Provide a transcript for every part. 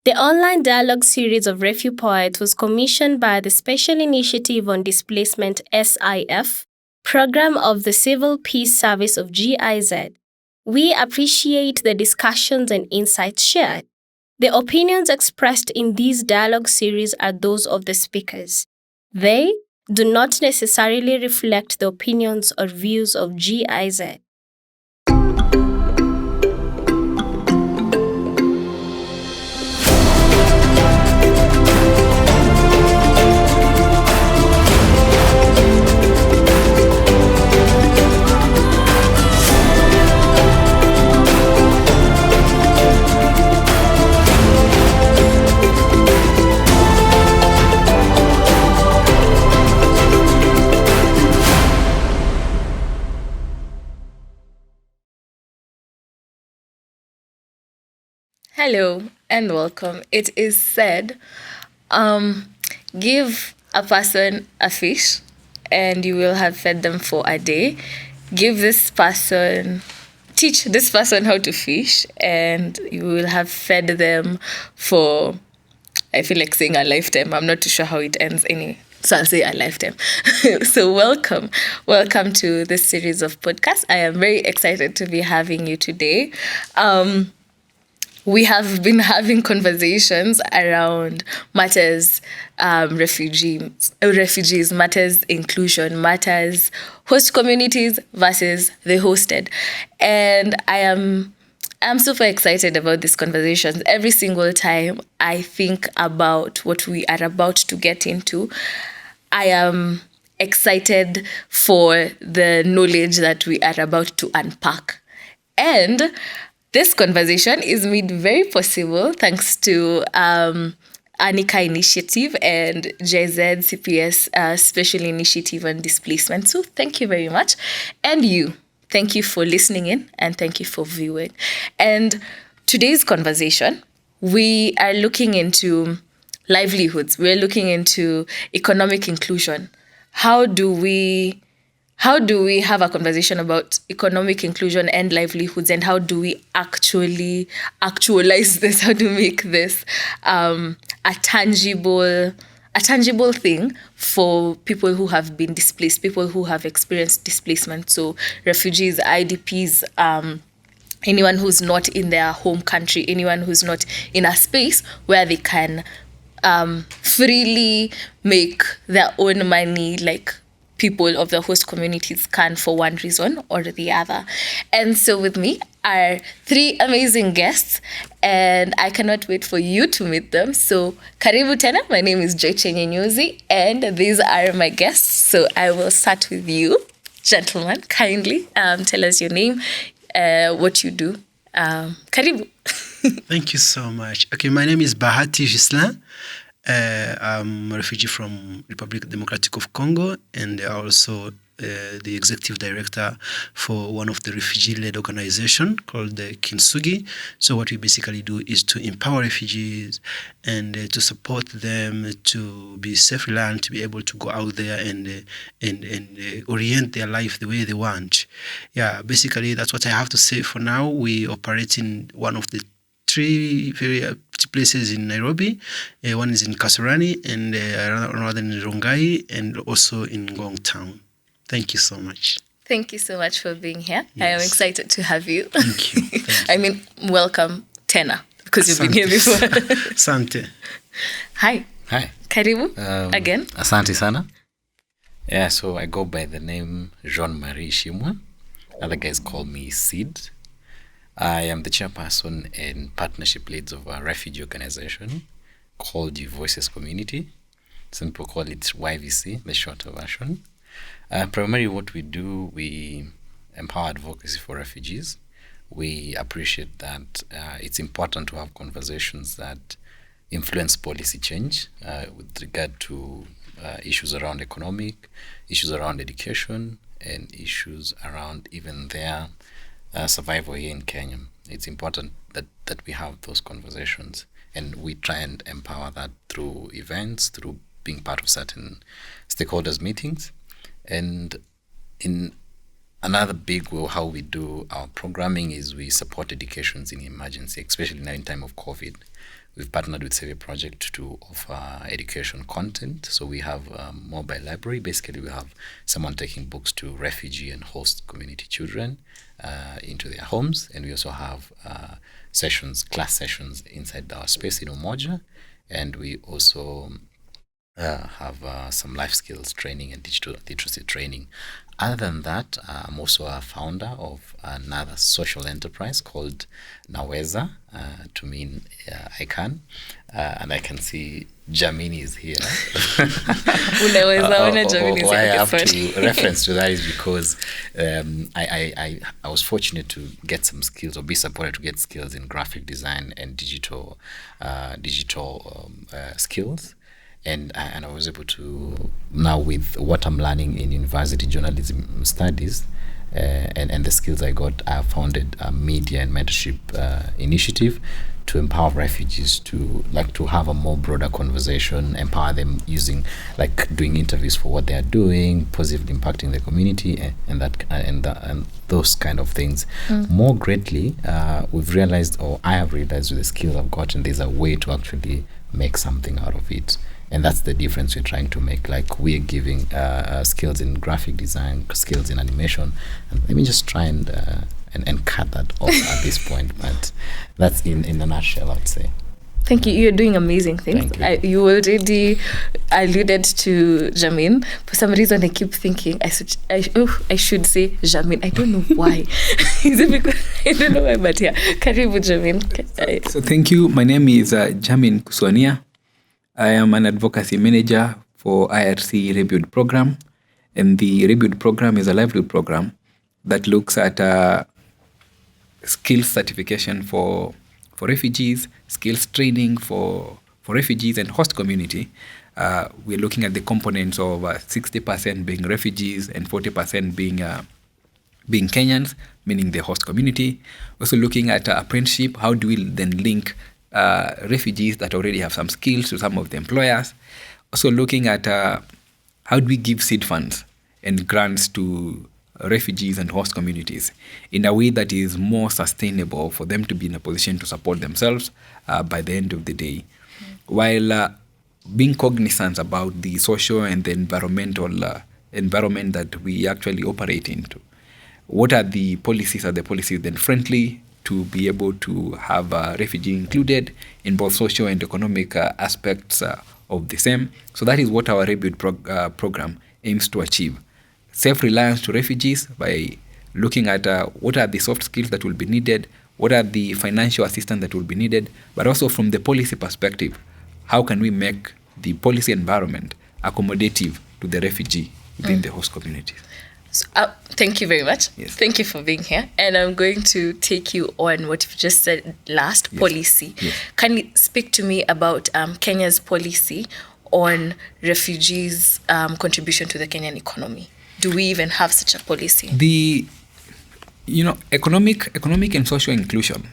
The online dialogue series of Refugee Poets was commissioned by the Special Initiative on Displacement SIF program of the Civil Peace Service of GIZ. We appreciate the discussions and insights shared. The opinions expressed in these dialogue series are those of the speakers. They do not necessarily reflect the opinions or views of GIZ. Hello and welcome. It is said, give a person a fish and you will have fed them for a day. Teach this person how to fish and you will have fed them for, I feel like saying a lifetime. I'm not too sure how it ends anyway. So I'll say a lifetime. So welcome to this series of podcasts. I am very excited to be having you today. We have been having conversations around matters refugees, matters inclusion, matters host communities versus the hosted. And I'm super excited about these conversations. Every single time I think about what we are about to get into, I am excited for the knowledge that we are about to unpack. And this conversation is made very possible thanks to Anika Initiative and JZ CPS Special Initiative on Displacement. So thank you very much. And thank you for listening in and thank you for viewing. And today's conversation, we are looking into livelihoods. We're looking into economic inclusion. How do we have a conversation about economic inclusion and livelihoods, and how do we actually actualize this? How do we make this a tangible thing for people who have been displaced, people who have experienced displacement? So refugees, IDPs, anyone who's not in their home country, anyone who's not in a space where they can freely make their own money, like people of the host communities can for one reason or the other. And so with me are three amazing guests, and I cannot wait for you to meet them. So karibu tena, my name is Joy Chenyenyuzi, and these are my guests. So I will start with you, gentlemen. Kindly tell us your name, what you do. Karibu. Thank you so much. Okay, my name is Bahati Gislain. I'm a refugee from Republic Democratic of Congo, and also the executive director for one of the refugee-led organization called the Kintsugi. So what we basically do is to empower refugees and to support them to be self-reliant, to be able to go out there and orient their life the way they want. Yeah, basically that's what I have to say for now. We operate in one of the three very places in Nairobi. One is in Kasarani, and another in Rongai, and also in Ngong Town. Thank you so much. Thank you so much for being here. Yes. I am excited to have you. Thank you. I mean, welcome, Tena, because you've been here before. Asante. Hi. Karibu again. Asante sana. Yeah, so I go by the name Jean-Marie Shimwa. Other guys call me Sid. I am the chairperson and partnership leads of a refugee organization called the Voices Community. Some people call it YVC, the shorter version. Primarily what we do, we empower advocacy for refugees. We appreciate that it's important to have conversations that influence policy change with regard to issues around economic, issues around education, and issues around even their survival here in Kenya. It's important that we have those conversations, and we try and empower that through events, through being part of certain stakeholders meetings. And in another big way, how we do our programming is we support educations in emergency, especially now in time of COVID. we've partnered with Save a Project to offer education content. So we have a mobile library. Basically, we have someone taking books to refugee and host community children into their homes. And we also have class sessions inside our space in Umoja. And we also have some life skills training and digital literacy training. Other than that, I'm also a founder of another social enterprise called Naweza, to mean I can. And I can see Jamini is here. Why I have to reference to that is because I was fortunate to get some skills or be supported to get skills in graphic design and digital skills. And I was able to, now with what I'm learning in university journalism studies and the skills I got, I founded a media and mentorship initiative to empower refugees to have a more broader conversation, empower them using doing interviews for what they are doing, positively impacting the community and those kind of things. More greatly, we've realized, or I have realized with the skills I've gotten, there's a way to actually make something out of it. And that's the difference we're trying to make. We're giving skills in graphic design, skills in animation. And let me just try and cut that off at this point. But that's in a nutshell, I'd say. Thank you. You're doing amazing things. You already alluded to Jamin. For some reason, I keep thinking I should say Jamin. I don't know why. Is it because I don't know why? But yeah, Karibu Jamin. So thank you. My name is Jamin Kuswania. I am an advocacy manager for IRC Rebuild program, and the Rebuild program is a livelihood program that looks at skills certification for refugees, skills training for refugees and host community. We're looking at the components of 60% being refugees and 40% being Kenyans, meaning the host community. Also looking at apprenticeship, how do we then link refugees that already have some skills to some of the employers. Also looking at how do we give seed funds and grants to refugees and host communities in a way that is more sustainable for them to be in a position to support themselves by the end of the day. While being cognizant about the social and the environmental environment that we actually operate into. What are the policies? Are the policies then friendly to be able to have refugee included in both social and economic aspects of the same? So that is what our Rebuild program aims to achieve. Self-reliance to refugees by looking at what are the soft skills that will be needed, what are the financial assistance that will be needed, but also from the policy perspective, how can we make the policy environment accommodative to the refugee within the host communities? So, thank you very much. Yes. Thank you for being here. And I'm going to take you on what you've just said last, Yes. policy. Yes. Can you speak to me about Kenya's policy on refugees' contribution to the Kenyan economy? Do we even have such a policy? Economic and social inclusion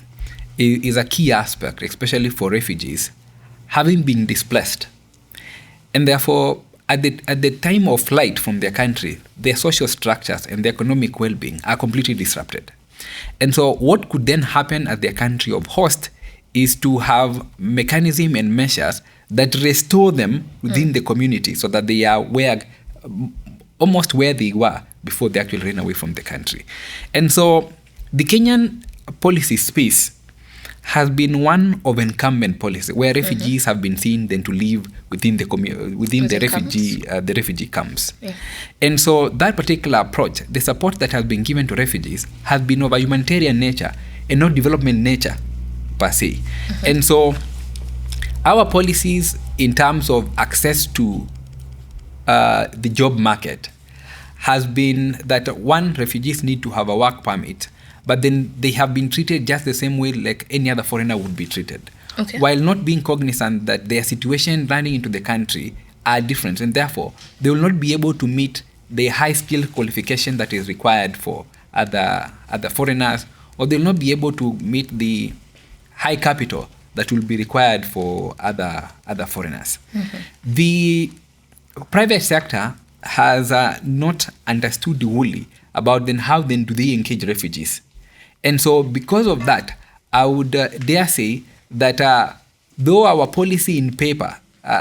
is a key aspect, especially for refugees, having been displaced. And therefore, at the time of flight from their country, their social structures and their economic well-being are completely disrupted. And so what could then happen at their country of host is to have mechanism and measures that restore them within the community so that they are almost where they were before they actually ran away from the country. And so the Kenyan policy space has been one of incumbent policy where refugees have been seen then to live within the refugee camps. Yeah. And so that particular approach, the support that has been given to refugees has been of a humanitarian nature and not development nature per se. And so our policies in terms of access to the job market has been that one, refugees need to have a work permit, but then they have been treated just the same way like any other foreigner would be treated. Okay. While not being cognizant that their situation running into the country are different, and therefore they will not be able to meet the high skill qualification that is required for other foreigners, or they will not be able to meet the high capital that will be required for other foreigners. The private sector has not understood wholly about then how then do they engage refugees. And so because of that, I would dare say that though our policy in paper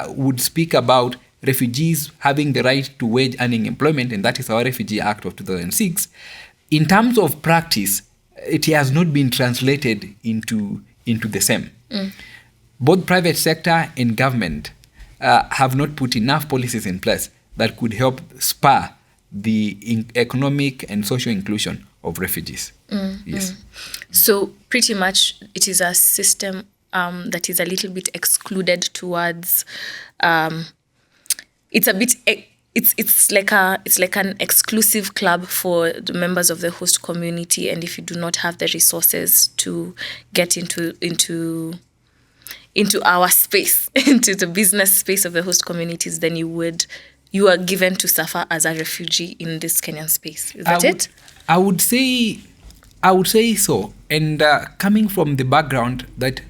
would speak about refugees having the right to wage earning employment, and that is our Refugee Act of 2006, in terms of practice, it has not been translated into the same. Both private sector and government have not put enough policies in place that could help spur the economic and social inclusion of refugees. Yes. So pretty much it is a system that is a little bit excluded towards it's like an exclusive club for the members of the host community, and if you do not have the resources to get into our space, into the business space of the host communities, then you are given to suffer as a refugee in this Kenyan space. Is that it? I would say so. And coming from the background that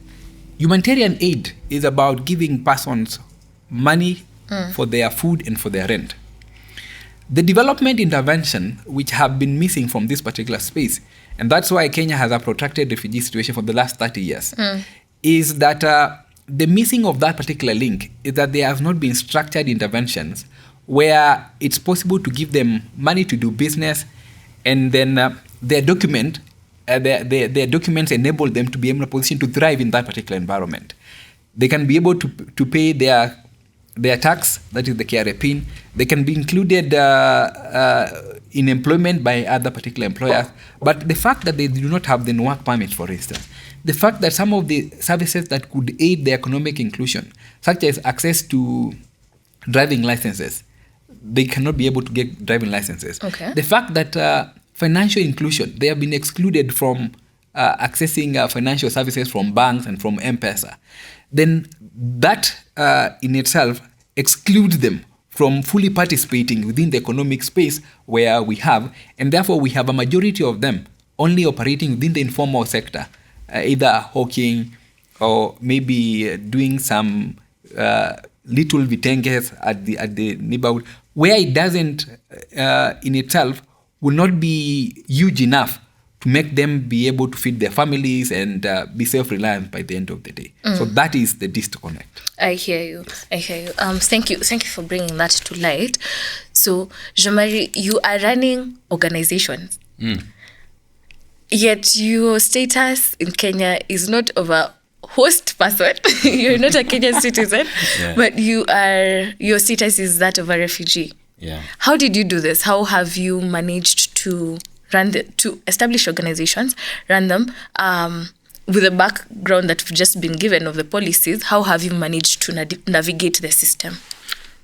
humanitarian aid is about giving persons money for their food and for their rent. The development intervention, which have been missing from this particular space, and that's why Kenya has a protracted refugee situation for the last 30 years, is that the missing of that particular link is that there have not been structured interventions where it's possible to give them money to do business, and then their documents enable them to be in a position to thrive in that particular environment. They can be able to pay their tax, that is the KRA PIN. They can be included in employment by other particular employers. But the fact that they do not have the work permit, for instance, the fact that some of the services that could aid the economic inclusion, such as access to driving licenses, they cannot be able to get driving licenses. Okay. The fact that financial inclusion, they have been excluded from accessing financial services from banks and from M-Pesa, then that in itself excludes them from fully participating within the economic space where we have, and therefore we have a majority of them only operating within the informal sector, either hawking or maybe doing some little vitenges at the neighborhood, where it doesn't in itself will not be huge enough to make them be able to feed their families and be self-reliant by the end of the day. So that is the disconnect. I hear you. Thank you for bringing that to light. So, Jean-Marie, you are running organizations. Yet your status in Kenya is not of a host person. You're not a Kenyan citizen, but your status is that of a refugee. Yeah. How did you do this? How have you managed to to establish organizations, run them, with the background that we've just been given of the policies? How have you managed to navigate the system?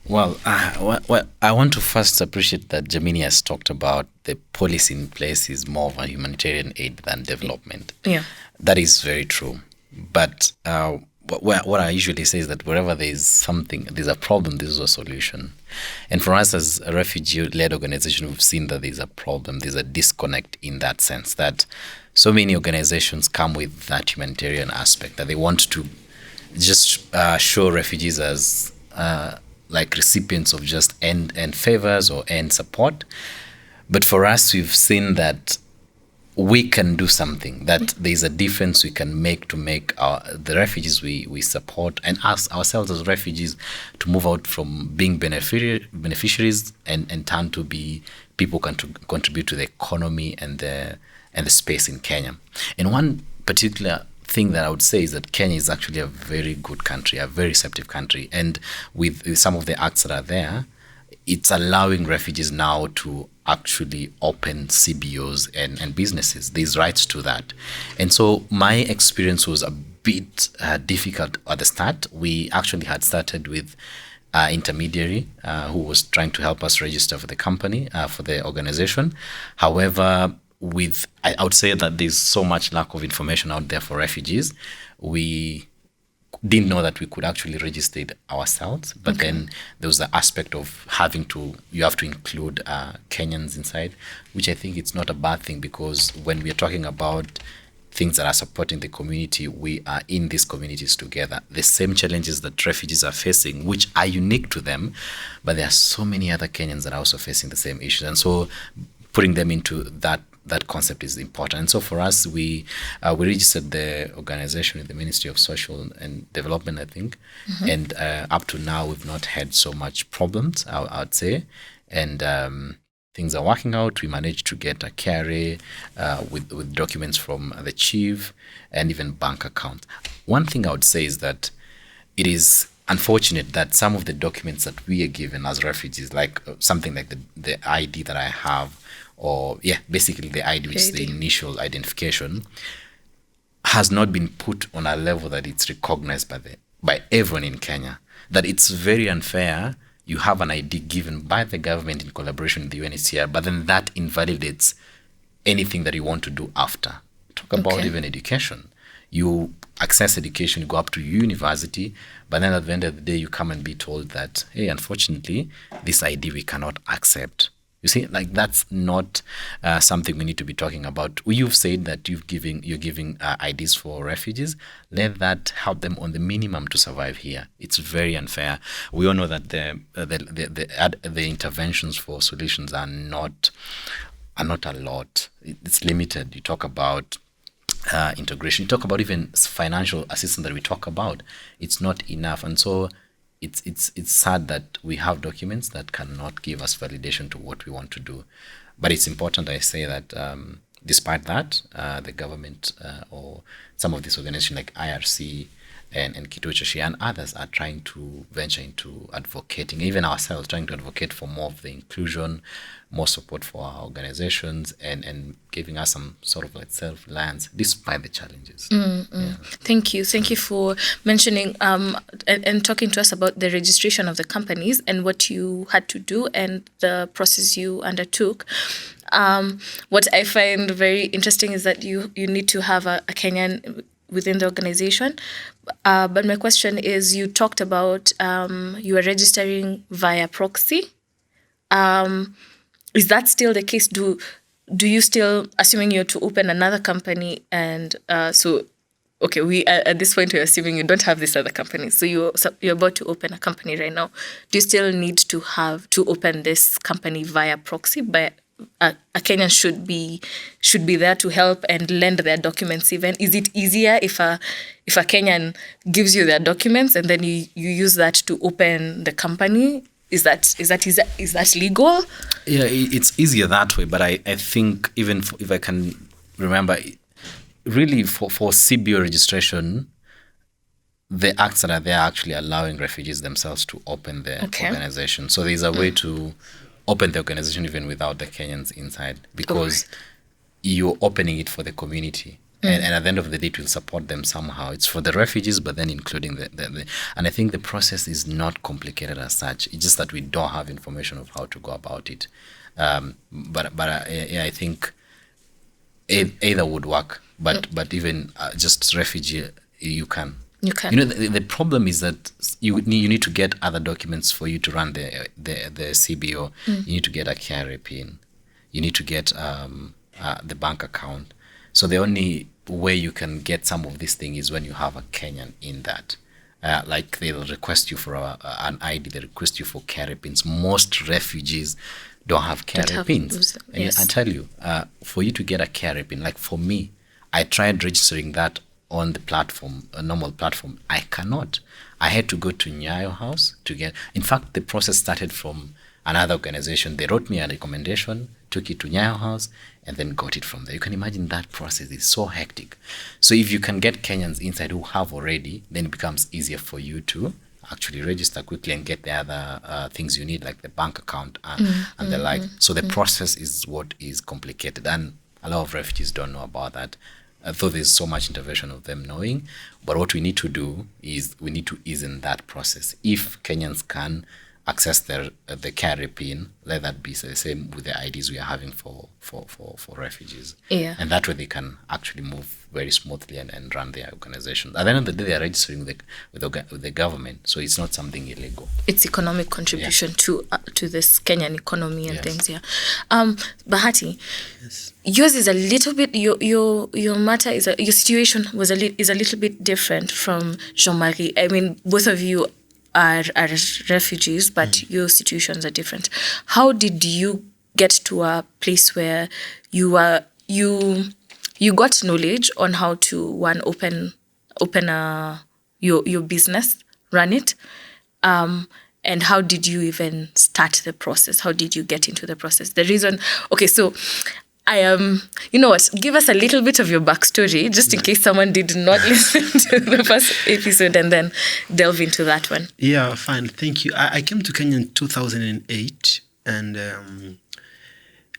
Well, I want to first appreciate that Jamini has talked about the policy in place is more of a humanitarian aid than development. Yeah. That is very true. But what I usually say is that wherever there is something, there's a problem, there's a solution. And for us as a refugee-led organization, we've seen that there's a problem, there's a disconnect in that sense, that so many organizations come with that humanitarian aspect, that they want to just show refugees as like recipients of just end favors or end support. But for us, we've seen that we can do something, that there's a difference we can make to make the refugees we support and us ourselves as refugees to move out from being beneficiaries and turn to be people can contribute to the economy and the space in Kenya. And one particular thing that I would say is that Kenya is actually a very good country, a very receptive country. And with some of the acts that are there, it's allowing refugees now to actually open CBOs and businesses. There's rights to that. And so my experience was a bit difficult at the start. We actually had started with intermediary who was trying to help us register for the company, for the organization. However, I would say that there's so much lack of information out there for refugees. We didn't know that we could actually register it ourselves, but then there was the aspect of you have to include Kenyans inside, which I think it's not a bad thing, because when we are talking about things that are supporting the community, we are in these communities together. The same challenges that refugees are facing, which are unique to them, but there are so many other Kenyans that are also facing the same issues. And so putting them into that that concept is important. And so for us, we registered the organization with the Ministry of Social and Development, I think, and up to now we've not had so much problems, I'd say, and things are working out. We managed to get a KRA with documents from the chief and even bank accounts. One thing I would say is that it is unfortunate that some of the documents that we are given as refugees, like something like the ID that I have, or basically the ID, which is the initial identification, has not been put on a level that it's recognized by everyone in Kenya. That it's very unfair. You have an ID given by the government in collaboration with the UNHCR, but then that invalidates anything that you want to do after. Talk about even education. You access education, you go up to university, but then at the end of the day, you come and be told that, hey, unfortunately, this ID we cannot accept. You see, like that's not something we need to be talking about. You've said that you're giving IDs for refugees. Let that help them on the minimum to survive here. It's very unfair. We all know that the interventions for solutions are not a lot. It's limited. You talk about integration. You talk about even financial assistance that we talk about. It's not enough, and so it's sad that we have documents that cannot give us validation to what we want to do. But it's important, I say, that despite that, the government or some of these organizations like IRC and Kituo cha Sheria and others are trying to venture into advocating, even ourselves, trying to advocate for more of the inclusion, more support for our organizations, and giving us some sort of like self-reliance despite the challenges. Thank you for mentioning and talking to us about the registration of the companies and what you had to do and the process you undertook. What I find very interesting is that you need to have a Kenyan within the organization. But my question is, you talked about you are registering via proxy. Is that still the case? Do you still, assuming you're to open another company, and we at this point we're assuming you don't have this other company, so you're about to open a company right now. Do you still need to open this company via proxy? But a Kenyan should be there to help and lend their documents. Even is it easier if a Kenyan gives you their documents and then you use that to open the company? Is that legal? Yeah, it's easier that way. But I think even if I can remember, really for CBO registration, the acts that are there are actually allowing refugees themselves to open their organization. So there's a way to open the organization even without the Kenyans inside, because you're opening it for the community. And at the end of the day, it will support them somehow. It's for the refugees, but then including the and I think the process is not complicated as such. It's just that we don't have information of how to go about it. I think either would work. But even just refugee, you can. You can. You know, the problem is that you need to get other documents for you to run the CBO. You need to get a KRA PIN. You need to get the bank account. So the only way you can get some of this thing is when you have a Kenyan in that. Like they'll request you for an ID, they request you for KRA pins. Most refugees don't have KRA pins. Yes. I tell you, for you to get a KRA pin, like for me, I tried registering that on the platform, a normal platform. I cannot. I had to go to Nyayo House to get. In fact, the process started from another organization. They wrote me a recommendation, took it to Nyayo House, and then got it from there. You can imagine that process is so hectic. So if you can get Kenyans inside who have already, then it becomes easier for you to actually register quickly and get the other things you need, like the bank account and the like. So the process is what is complicated, and a lot of refugees don't know about that. Though there's so much intervention of them knowing, but what we need to do is we need to ease in that process. If Kenyans can access the KRA PIN, let that be the same with the IDs we are having for refugees. Yeah. And that way they can actually move very smoothly and run their organizations. At the end of the day, they are registering with the government, so it's not something illegal. It's economic contribution to this Kenyan economy and things. Yeah. Bahati, yours is a little bit your matter is your situation is a little bit different from Jean-Marie. I mean, both of you are refugees, but your situations are different. How did you get to a place where you are you got knowledge on how to open your business, run it, and how did you even start the process? How did you get into the process? The reason, okay, so I am, you know what, give us a little bit of your backstory, just in case someone did not listen to the first episode, and then delve into that one. Yeah, fine. Thank you. I came to Kenya in 2008, and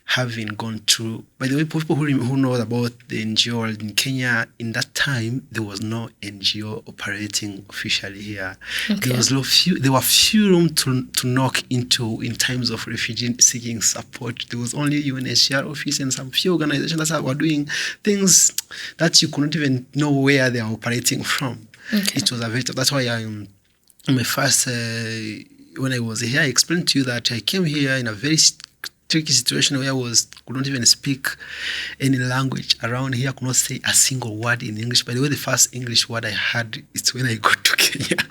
having gone through, by the way, people who know about the NGO world in Kenya, in that time, there was no NGO operating officially here. Okay. There were few room to knock into in times of refugee seeking support. There was only UNHCR office and some few organizations that were doing things that you could not even know where they are operating from. Okay. It was that's why my first, when I was here, I explained to you that I came here in a very tricky situation where I could not even speak any language around here. I could not say a single word in English. By the way, the first English word I had is when I got to Kenya.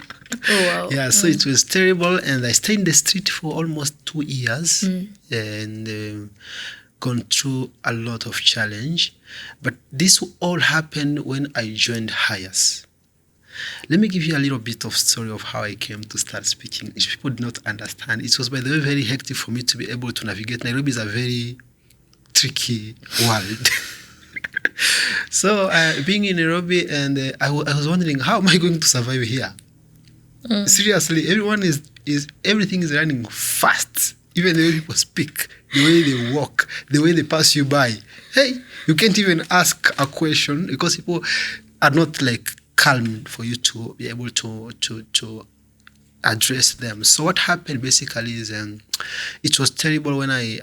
Oh, wow. Yeah, so it was terrible, and I stayed in the street for almost 2 years and gone through a lot of challenge. But this all happened when I joined HIAS. Let me give you a little bit of story of how I came to start speaking English. People did not understand. It was, by the way, very hectic for me to be able to navigate. Nairobi is a very tricky world. So being in Nairobi, and I was wondering, how am I going to survive here? Seriously, everything is running fast. Even the way people speak, the way they walk, the way they pass you by. Hey, you can't even ask a question because people are not like calm for you to be able to address them. So what happened basically is it was terrible when I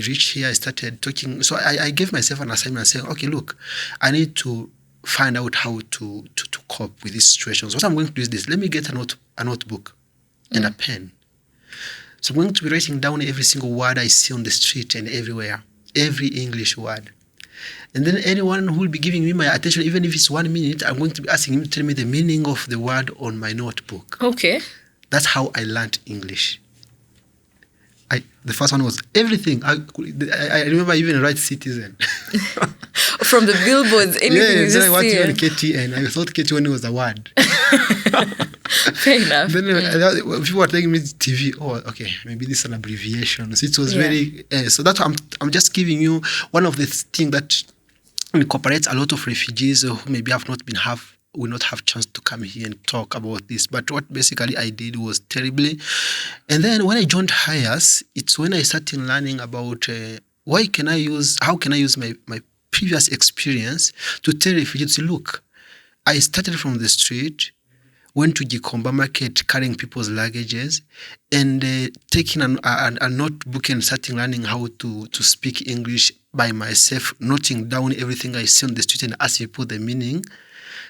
reached here. I started talking. So I gave myself an assignment saying, okay, look, I need to find out how to cope with these situations. What I'm going to do is this. Let me get a notebook and a pen. So I'm going to be writing down every single word I see on the street and everywhere, every English word. And then anyone who will be giving me my attention, even if it's 1 minute, I'm going to be asking him to tell me the meaning of the word on my notebook. Okay. That's how I learned English. The first one was everything. I remember I even write Citizen. From the billboards, anything you just then I watched see. even KTN. I thought KTN was a word. Fair enough. Then people were telling me TV. Oh, okay, maybe this is an abbreviation. So it was very. So that's I'm just giving you one of the things that incorporates a lot of refugees who maybe will not have chance to come here and talk about this. But what basically I did was terribly. And then when I joined HIAS, it's when I started learning about how can I use my previous experience to tell refugees, look, I started from the street, went to Gikomba market carrying people's luggages, and taking a notebook and starting learning how to speak English by myself, noting down everything I see on the street and ask people the meaning.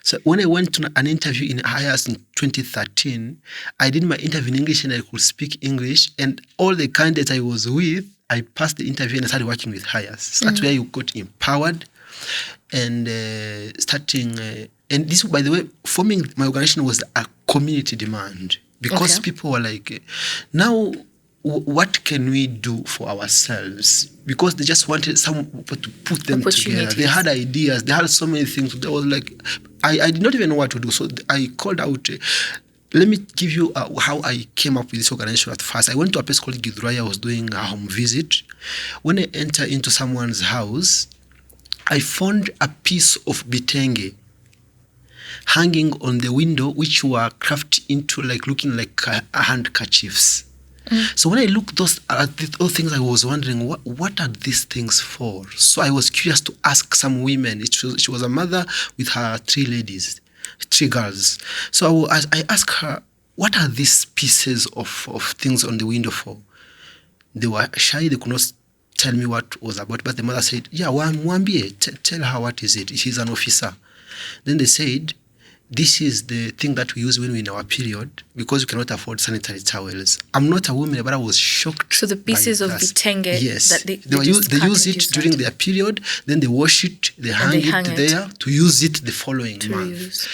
So when I went to an interview in HIAS in 2013, I did my interview in English and I could speak English. And all the candidates I was with, I passed the interview and I started working with HIAS. So that's where you got empowered and starting. And this, by the way, forming my organization was a community demand because people were like, now, what can we do for ourselves? Because they just wanted someone to put them together. They had ideas. They had so many things. They was like, I did not even know what to do. So I called out. Let me give you how I came up with this organization at first. I went to a place called Githurai. I was doing a home visit. When I enter into someone's house, I found a piece of bitenge hanging on the window, which were crafted into looking like handkerchiefs. So when I looked at those things, I was wondering, what are these things for? So I was curious to ask some women. She was a mother with her 3 girls. So I asked her, what are these pieces of things on the window for? They were shy. They could not tell me what it was about. But the mother said, yeah, Mwambie, tell her what is it. She's an officer. Then they said, this is the thing that we use when we're in our period because we cannot afford sanitary towels. I'm not a woman, but I was shocked. So the pieces of bitenge, yes, that they use it during their period, then they wash it, they hang it there to use it the following month.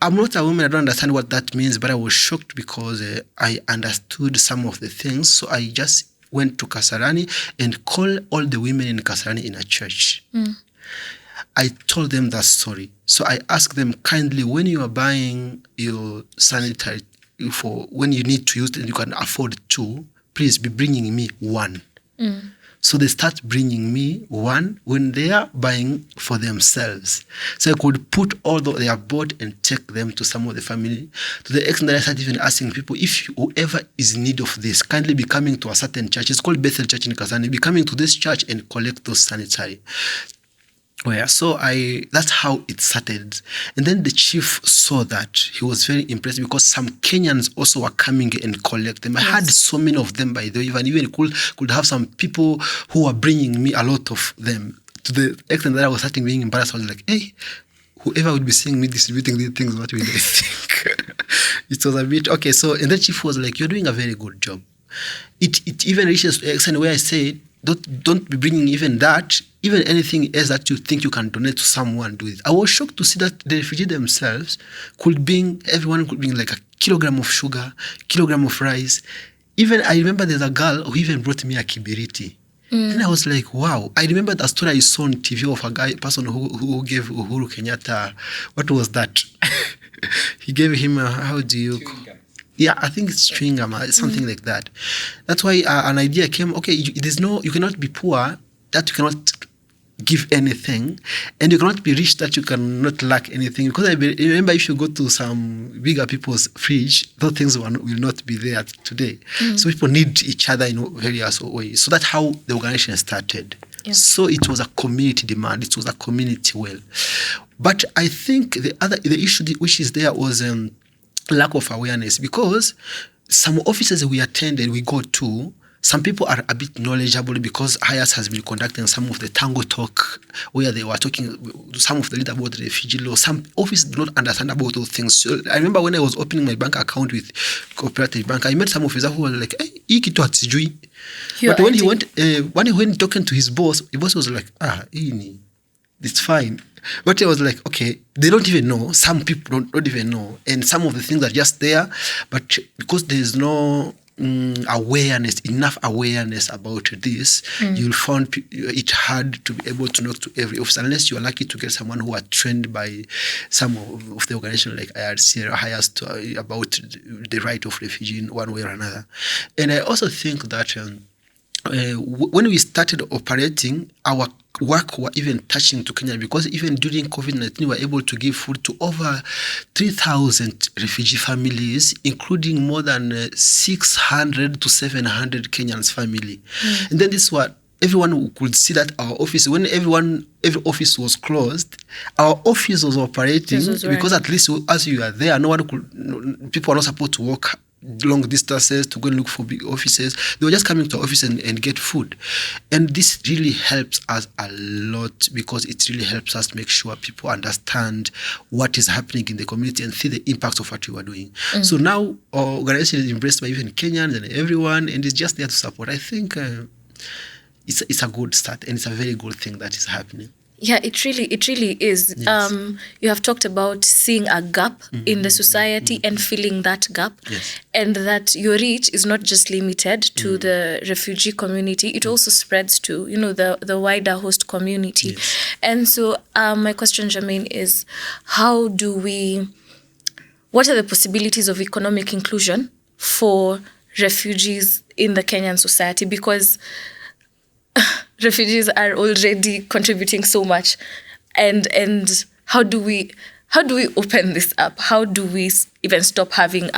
I'm not a woman, I don't understand what that means, but I was shocked because I understood some of the things. So I just went to Kasarani and called all the women in Kasarani in a church. I told them that story. So I asked them kindly, when you are buying your sanitary, when you need to use it and you can afford two, please be bringing me one. So they start bringing me one when they are buying for themselves. So I could put all they have bought and take them to some of the family, to the extent that I started even asking people, if whoever is in need of this, kindly be coming to a certain church. It's called Bethel Church in Kazani. Be coming to this church and collect those sanitary. So that's how it started. And then the chief saw that. He was very impressed because some Kenyans also were coming and collect them. I had so many of them, by the way, even could have some people who were bringing me a lot of them, to the extent that I was starting being embarrassed. I was like, hey, whoever would be seeing me distributing these things, what will they think? It was a bit, okay. So, and the chief was like, you're doing a very good job. It even reaches to the extent where I said, don't be bringing even that, even anything else that you think you can donate to someone, do it. I was shocked to see that the refugees themselves everyone could bring like a kilogram of sugar, kilogram of rice. Even I remember there's a girl who even brought me a kibiriti. And I was like, wow. I remember the story I saw on TV of a person who gave Uhuru Kenyatta, what was that? He gave him how do you... Yeah, I think it's chewing gum, something like that. That's why an idea came, okay, you cannot be poor, that you cannot give anything, and you cannot be rich, that you cannot lack anything. Because I remember if you go to some bigger people's fridge, those things will not be there today. So people need each other in various ways. So that's how the organization started. Yeah. So it was a community demand. It was a community well. But I think the issue which is there was... lack of awareness, because some offices we go to, some people are a bit knowledgeable because Hayas has been conducting some of the Tango talk where they were talking, some of the lead about the refugee law. Some offices do not understand about those things. So I remember when I was opening my bank account with Cooperative Bank, I met some officers who were like, hey, hii kitu hatujui. But when he went talking to his boss was like, it's fine. But I was like, okay, they don't even know. Some people don't even know. And some of the things are just there. But because there's no enough awareness about this, you'll find it hard to be able to knock to every office, unless you're lucky to get someone who are trained by some of the organization like IRC or HIAS about the right of refugee in one way or another. And I also think that when we started operating, our work were even touching to Kenya, because even during COVID-19, we were able to give food to over 3,000 refugee families, including more than 600 to 700 Kenyans family. And then this was everyone could see that our office, when every office was closed, our office was operating, because at least as you are there, people are not supposed to walk long distances to go and look for big offices. They were just coming to our office and get food. And this really helps us a lot, because it really helps us make sure people understand what is happening in the community and see the impact of what we were doing. So now our organization is embraced by even Kenyans and everyone, and it's just there to support. I think it's a good start, and it's a very good thing that is happening. Yeah, it really is. Yes. You have talked about seeing a gap in the society and filling that gap, and that your reach is not just limited to the refugee community; it also spreads to the wider host community. Yes. And so, my question, Jermaine, is what are the possibilities of economic inclusion for refugees in the Kenyan society? Because refugees are already contributing so much, and how do we open this up? How do we even stop having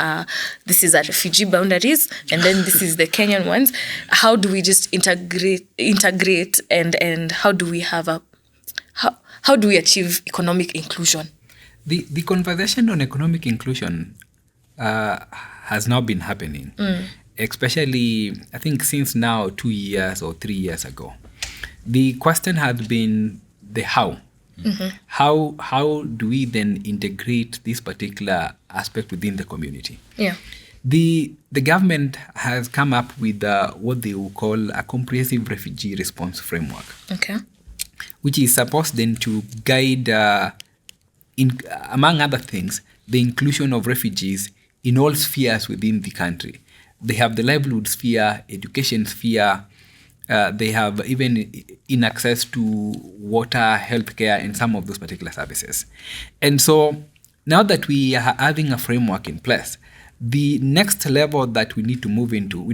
this is a refugee boundaries and then this is the Kenyan ones? How do we just integrate and how do we how do we achieve economic inclusion? The conversation on economic inclusion has now been happening. Especially, I think since now 2 years or 3 years ago. The question has been the how. How do we then integrate this particular aspect within the community? Yeah. The government has come up with what they will call a comprehensive refugee response framework. Okay. Which is supposed then to guide, among other things, the inclusion of refugees in all spheres within the country. They have the livelihood sphere, education sphere, They have even in access to water, healthcare, and some of those particular services. And so now that we are having a framework in place, the next level that we need to move into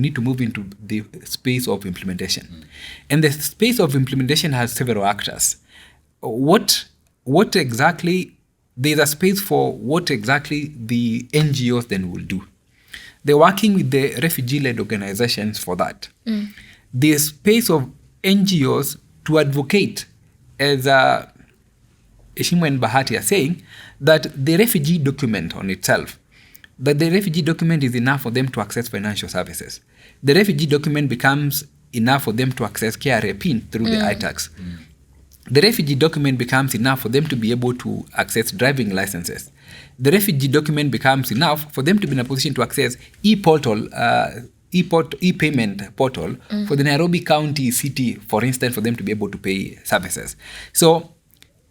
the space of implementation. And the space of implementation has several actors. What exactly, there's a space for what exactly the NGOs then will do. They're working with the refugee-led organizations for that. The space of NGOs to advocate, as Eshimo and Bahati are saying, that the refugee document on itself, that the refugee document is enough for them to access financial services. The refugee document becomes enough for them to access KRA PIN through the iTax. The refugee document becomes enough for them to be able to access driving licenses. The refugee document becomes enough for them to be in a position to access e-payment portal for the Nairobi County City, for instance, for them to be able to pay services. So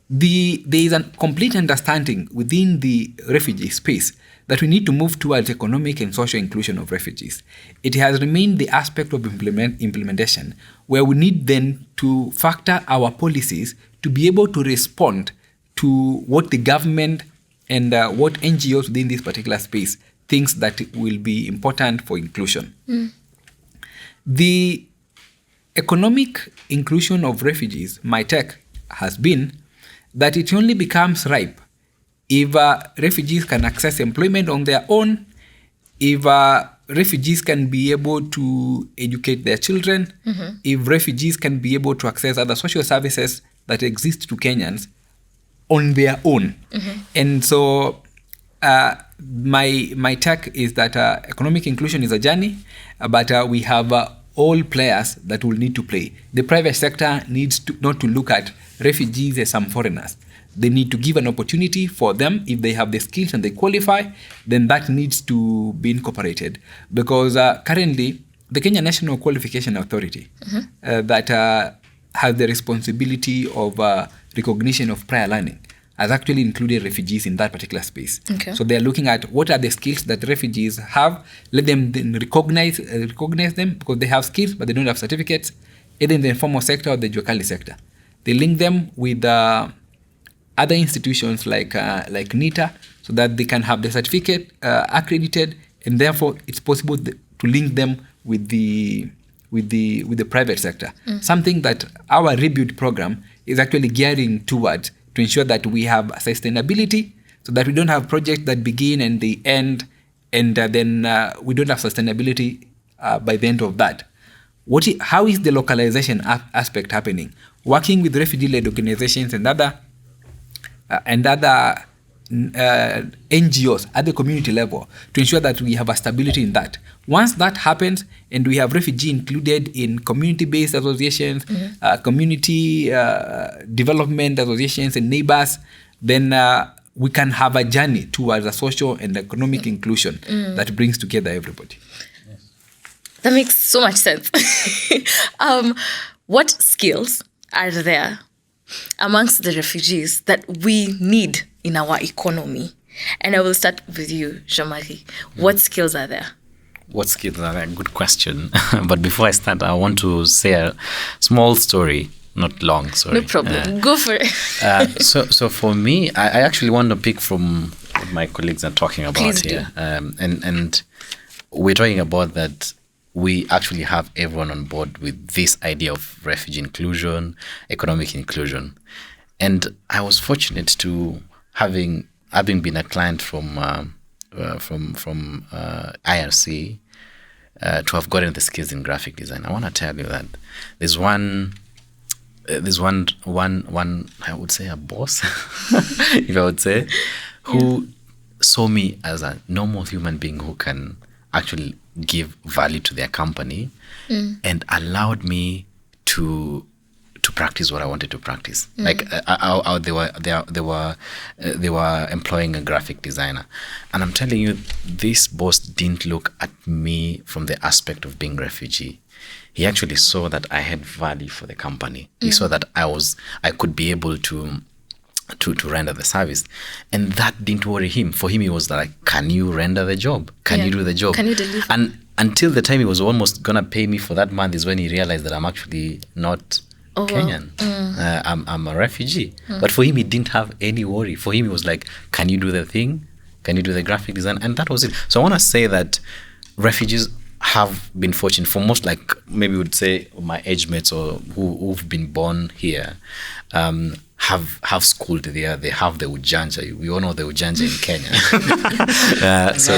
there is a complete understanding within the refugee space that we need to move towards economic and social inclusion of refugees. It has remained the aspect of implementation where we need then to factor our policies to be able to respond to what the government and what NGOs within this particular space thinks that will be important for inclusion. The economic inclusion of refugees, my take has been that it only becomes ripe if refugees can access employment on their own, if refugees can be able to educate their children, if refugees can be able to access other social services that exist to Kenyans on their own. And so my take is that economic inclusion is a journey, but we have all players that will need to play. The private sector needs to not to look at refugees as some foreigners. They need to give an opportunity for them. If they have the skills and they qualify, then that needs to be incorporated. Because currently, the Kenya National Qualification Authority that has the responsibility of recognition of prior learning has actually included refugees in that particular space. Okay. So they're looking at what are the skills that refugees have. Let them then recognize them because they have skills, but they don't have certificates, either in the informal sector or the Juakali sector. They link them with other institutions like NITA, so that they can have the certificate accredited, and therefore it's possible to link them with the private sector. Something that our rebuild program is actually gearing towards to ensure that we have sustainability, so that we don't have projects that begin and they end, and then we don't have sustainability by the end of that. How is the localization aspect happening? Working with refugee-led organizations and other NGOs at the community level to ensure that we have a stability in that. Once that happens and we have refugee included in community-based associations, community development associations and neighbors, then we can have a journey towards a social and economic inclusion that brings together everybody. That makes so much sense. What skills are there amongst the refugees that we need in our economy? And I will start with you, Jean-Marie. What skills are there? What skills are there? Good question. But before I start, I want to say a small story. Not long, sorry. No problem. Go for it. So for me, I actually want to pick from what my colleagues are talking about Please here. And we're talking about that we actually have everyone on board with this idea of refugee inclusion, economic inclusion. And I was fortunate to having been a client from IRC to have gotten the skills in graphic design. I want to tell you that there's one I would say a boss, if I would say, who saw me as a normal human being who can actually give value to their company and allowed me to practice what I wanted to practice. Like they were employing a graphic designer, and I'm telling you, this boss didn't look at me from the aspect of being refugee. He actually saw that I had value for the company. He saw that I could be able to render the service, and that didn't worry him. For him, it was like, can you render the job? Can you do the job? Can you deliver? And until the time he was almost gonna pay me for that month is when he realized that I'm actually not Kenyan. I'm a refugee. But for him, he didn't have any worry. For him, it was like, can you do the thing? Can you do the graphic design? And that was it. So I want to say that refugees have been fortunate. For most, like maybe we would say my age mates or who've been born here, have schooled there. They have the ujanja. We all know the ujanja in Kenya. So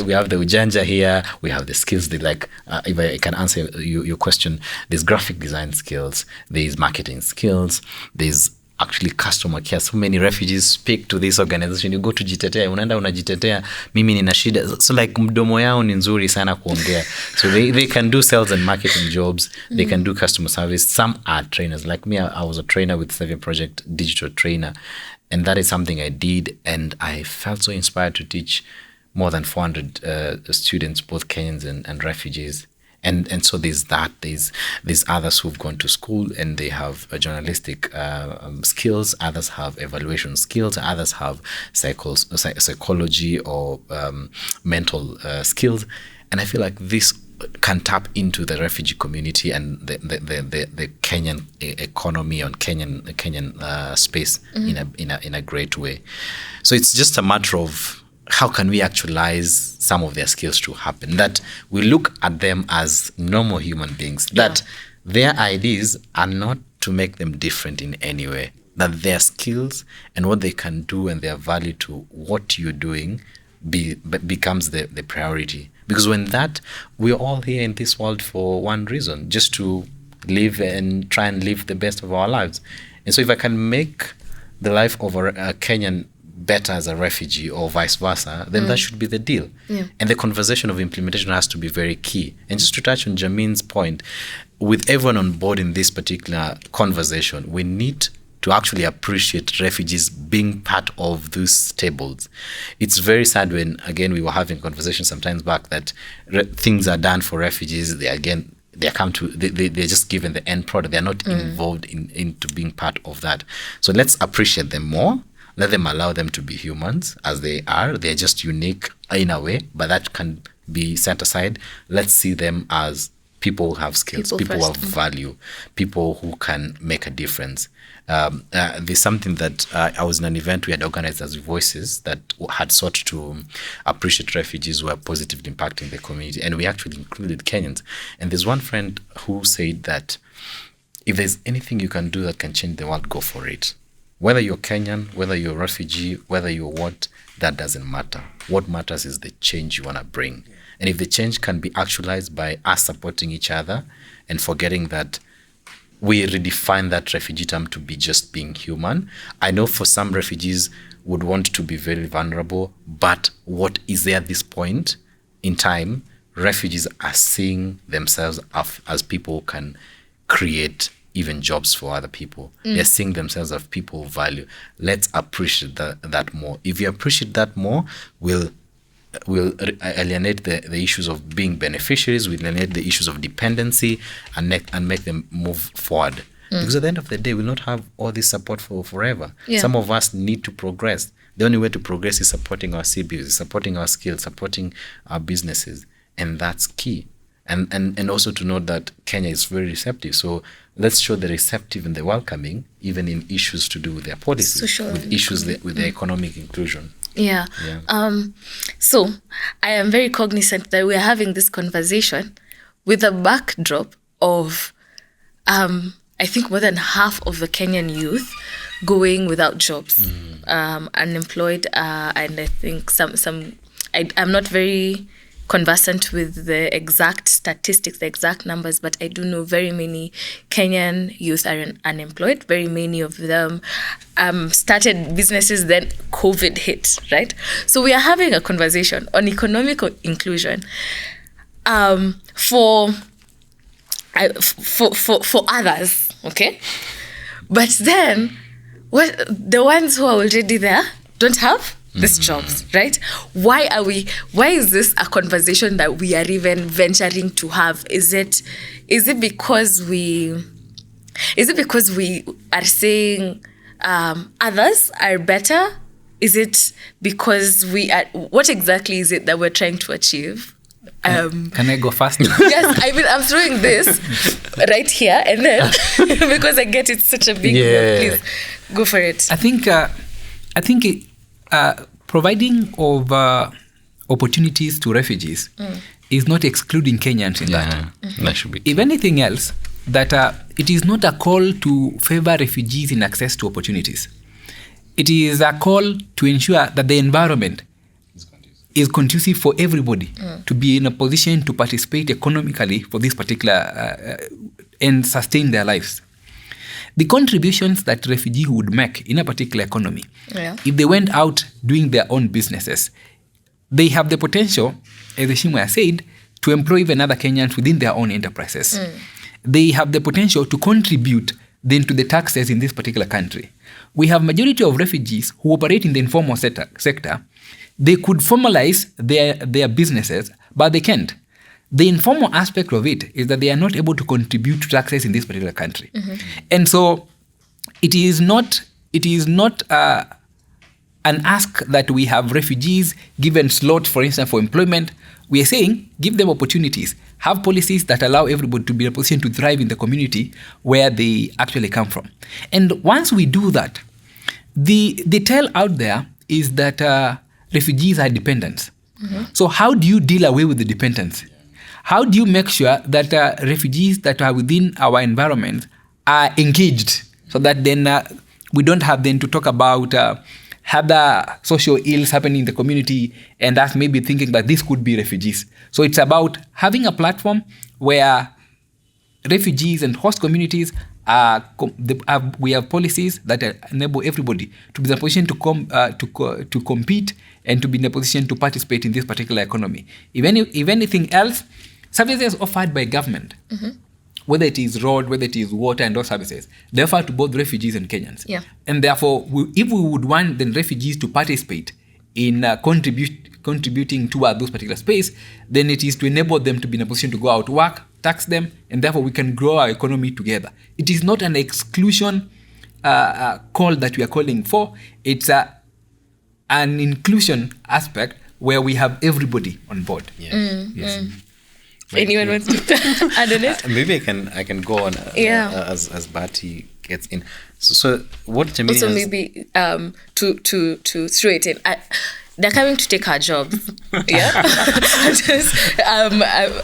we have the ujanja here. We have the skills. They like, if I can answer your question, there's graphic design skills. There's marketing skills. There's actually customer care. So many refugees speak to this organization. You go to jitetea, unaenda unajitetea, mimi nina shida. So like mdomo yao ni nzuri sana kuongea. So they can do sales and marketing jobs. They can do customer service. Some are trainers. Like me, I was a trainer with Savia Project, digital trainer. And that is something I did. And I felt so inspired to teach more than 400 students, both Kenyans and refugees. And so there's that. There's others who've gone to school and they have journalistic skills. Others have evaluation skills. Others have psychology or mental skills. And I feel like this can tap into the refugee community and the Kenyan economy or Kenyan space in a great way. So it's just a matter of how can we actualize some of their skills to happen, that we look at them as normal human beings, that their ideas are not to make them different in any way, that their skills and what they can do and their value to what you're doing becomes the priority. Because when that, we're all here in this world for one reason, just to live and try and live the best of our lives. And so if I can make the life of a Kenyan better as a refugee or vice versa, then that should be the deal. And the conversation of implementation has to be very key. And just to touch on Jamin's point, with everyone on board in this particular conversation, we need to actually appreciate refugees being part of these tables. It's very sad when, again, we were having a conversation sometimes back that things are done for refugees. They're just given the end product. They're not involved into being part of that. So let's appreciate them more. Let them allow them to be humans as they are. They're just unique in a way, but that can be set aside. Let's see them as people who have skills, people who have value, people who can make a difference. There's something that I was in an event we had organized as Voices that had sought to appreciate refugees who are positively impacting the community. And we actually included Kenyans. And there's one friend who said that if there's anything you can do that can change the world, go for it. Whether you're Kenyan, whether you're a refugee, whether you're what, that doesn't matter. What matters is the change you want to bring. And if the change can be actualized by us supporting each other and forgetting that we redefine that refugee term to be just being human. I know for some refugees would want to be very vulnerable, but what is there at this point in time? Refugees are seeing themselves as people who can create even jobs for other people. They're seeing themselves as people of value. Let's appreciate that more. If you appreciate that more, we'll alienate the issues of being beneficiaries, we'll alienate the issues of dependency and make them move forward. Because at the end of the day, we'll not have all this support for forever. Some of us need to progress. The only way to progress is supporting our CBUs, supporting our skills, supporting our businesses. And that's key. And also to note that Kenya is very receptive. So let's show the receptive and the welcoming, even in issues to do with their policies, with issues with their economic inclusion. So I am very cognizant that we are having this conversation with a backdrop of, I think more than half of the Kenyan youth going without jobs, unemployed, and I think I'm not very conversant with the exact statistics, the exact numbers, but I do know very many Kenyan youth are unemployed. Very many of them started businesses, then COVID hit, right? So we are having a conversation on economic inclusion for others, okay? But then, the ones who are already there don't have these jobs, right? Why is this a conversation that we are even venturing to have? Is it because we are saying others are better? Is it because what exactly is it that we're trying to achieve? Can I go first? Yes, I mean, I'm throwing this right here, and then because I get it's such a big Yeah. please go for it. I think providing of opportunities to refugees is not excluding Kenyans in that. That should be. If anything else, that it is not a call to favor refugees in access to opportunities. It is a call to ensure that the environment is conducive for everybody to be in a position to participate economically for this particular and sustain their lives. The contributions that refugees would make in a particular economy, if they went out doing their own businesses, they have the potential, as Shimwa said, to employ even other Kenyans within their own enterprises. They have the potential to contribute then to the taxes in this particular country. We have majority of refugees who operate in the informal sector. They could formalize their businesses, but they can't. The informal aspect of it is that they are not able to contribute to taxes in this particular country. And so it is not an ask that we have refugees given slot, for instance, for employment. We are saying give them opportunities, have policies that allow everybody to be in a position to thrive in the community where they actually come from. And once we do that, the tale out there is that refugees are dependents. So how do you deal away with the dependence? How do you make sure that refugees that are within our environment are engaged so that then we don't have then to talk about other social ills happening in the community and us maybe thinking that this could be refugees. So it's about having a platform where refugees and host communities we have policies that enable everybody to be in a position to compete and to be in a position to participate in this particular economy. If anything else, services offered by government, whether it is road, whether it is water and those services, they offer to both refugees and Kenyans. Yeah. And therefore, if we would want the refugees to participate in contributing to those particular space, then it is to enable them to be in a position to go out, work, tax them, and therefore we can grow our economy together. It is not an exclusion call that we are calling for. It's an inclusion aspect where we have everybody on board. Yes. Anyone wants to add on it? Maybe I can go on as Bati gets in. So what Jamie Also has, maybe to throw it in. They're coming to take our jobs. Yeah.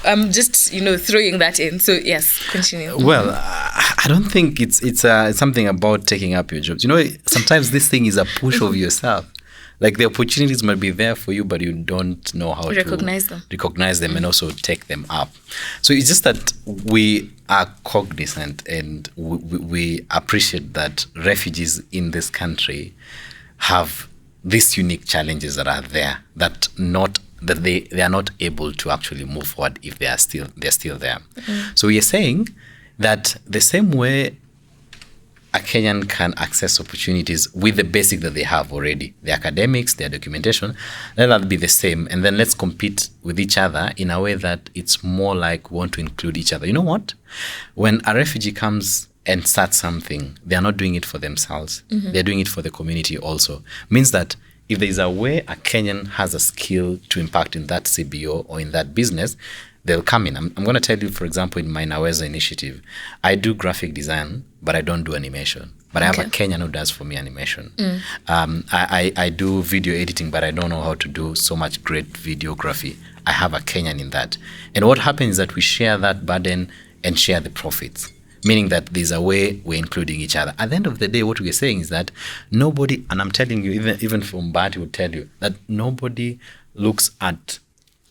I'm just throwing that in. So yes, continue. Well, I don't think it's something about taking up your jobs. Sometimes this thing is a push of yourself. Like the opportunities might be there for you, but you don't know how to recognize them and also take them up. So it's just that we are cognizant and we appreciate that refugees in this country have these unique challenges that are there that they are not able to actually move forward if they're still there. So we are saying that the same way a Kenyan can access opportunities with the basic that they have already, the academics, their documentation, let that be the same. And then let's compete with each other in a way that it's more like we want to include each other. You know what? When a refugee comes and starts something, they are not doing it for themselves. They're doing it for the community also. Means that if there is a way a Kenyan has a skill to impact in that CBO or in that business, they'll come in. I'm going to tell you, for example, in my Naweza initiative, I do graphic design, but I don't do animation. But I have a Kenyan who does for me animation. I do video editing, but I don't know how to do so much great videography. I have a Kenyan in that. And what happens is that we share that burden and share the profits, meaning that there's a way we're including each other. At the end of the day, what we're saying is that nobody, and I'm telling you, even from Bati will tell you, that nobody looks at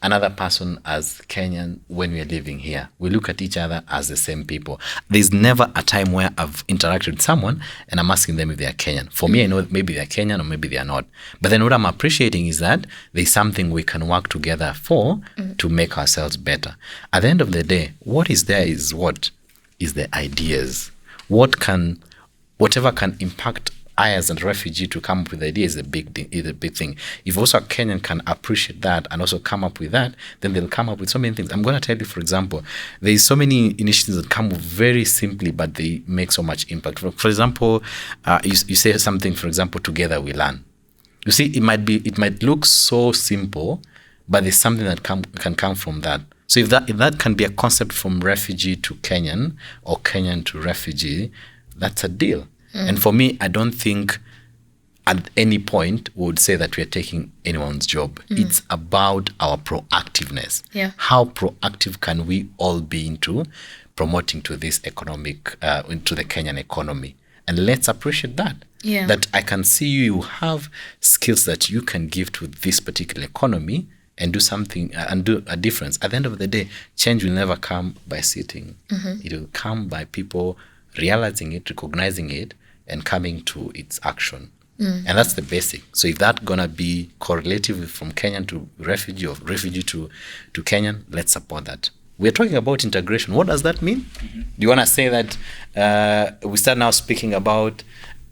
another person as Kenyan when we are living here. We look at each other as the same people. There's never a time where I've interacted with someone and I'm asking them if they are Kenyan. For me, I know maybe they're Kenyan or maybe they are not. But then what I'm appreciating is that there's something we can work together for to make ourselves better. At the end of the day, what is there is what is the ideas. Whatever can impact I as a refugee to come up with ideas is a big thing. If also a Kenyan can appreciate that and also come up with that, then they'll come up with so many things. I'm going to tell you, for example, there's so many initiatives that come very simply, but they make so much impact. For example, you say something, for example, together we learn. You see, it might look so simple, but there's something that can come from that. So if that can be a concept from refugee to Kenyan or Kenyan to refugee, that's a deal. And for me, I don't think at any point we would say that we are taking anyone's job. It's about our proactiveness. Yeah. How proactive can we all be into promoting to this economic, into the Kenyan economy? And let's appreciate that. Yeah. That I can see you have skills that you can give to this particular economy and do something and do a difference. At the end of the day, change will never come by sitting. It will come by people realizing it, recognizing it, and coming to its action. And that's the basic. So if that's going to be correlative from Kenyan to refugee or refugee to Kenyan, let's support that. We're talking about integration. What does that mean? Do you want to say that we start now speaking about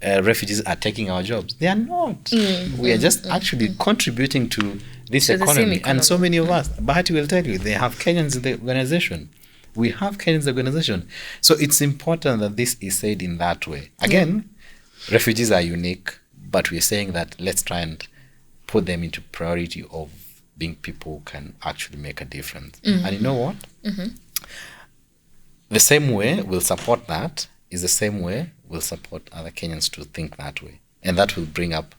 refugees are taking our jobs? They are not. We are just actually contributing to this To the same economy. economy. And so many of us, Bahati will tell you, they have Kenyans in the organization. We have Kenyans in the organization. So it's important that this is said in that way. Again, refugees are unique, but we're saying that let's try and put them into priority of being people who can actually make a difference. And you know what? The same way we'll support that is the same way we'll support other Kenyans to think that way. And that will bring up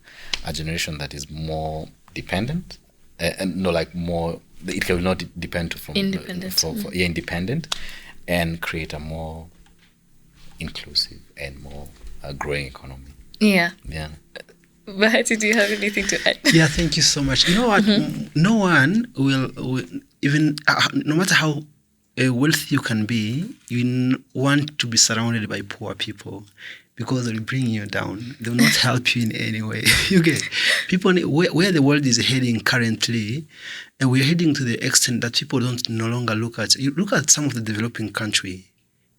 a generation that is more dependent, and no, like more, it will not depend from Independent. Independent, and create a more inclusive and more growing economy. Yeah. Yeah. Bahati, do you have anything to add? Yeah, thank you so much. You know what? No one will even, no matter how wealthy you can be, you want to be surrounded by poor people because they'll bring you down. They will not help you in any way. You get people where the world is heading currently, and we're heading to the extent that people don't no longer look at. You look at some of the developing country,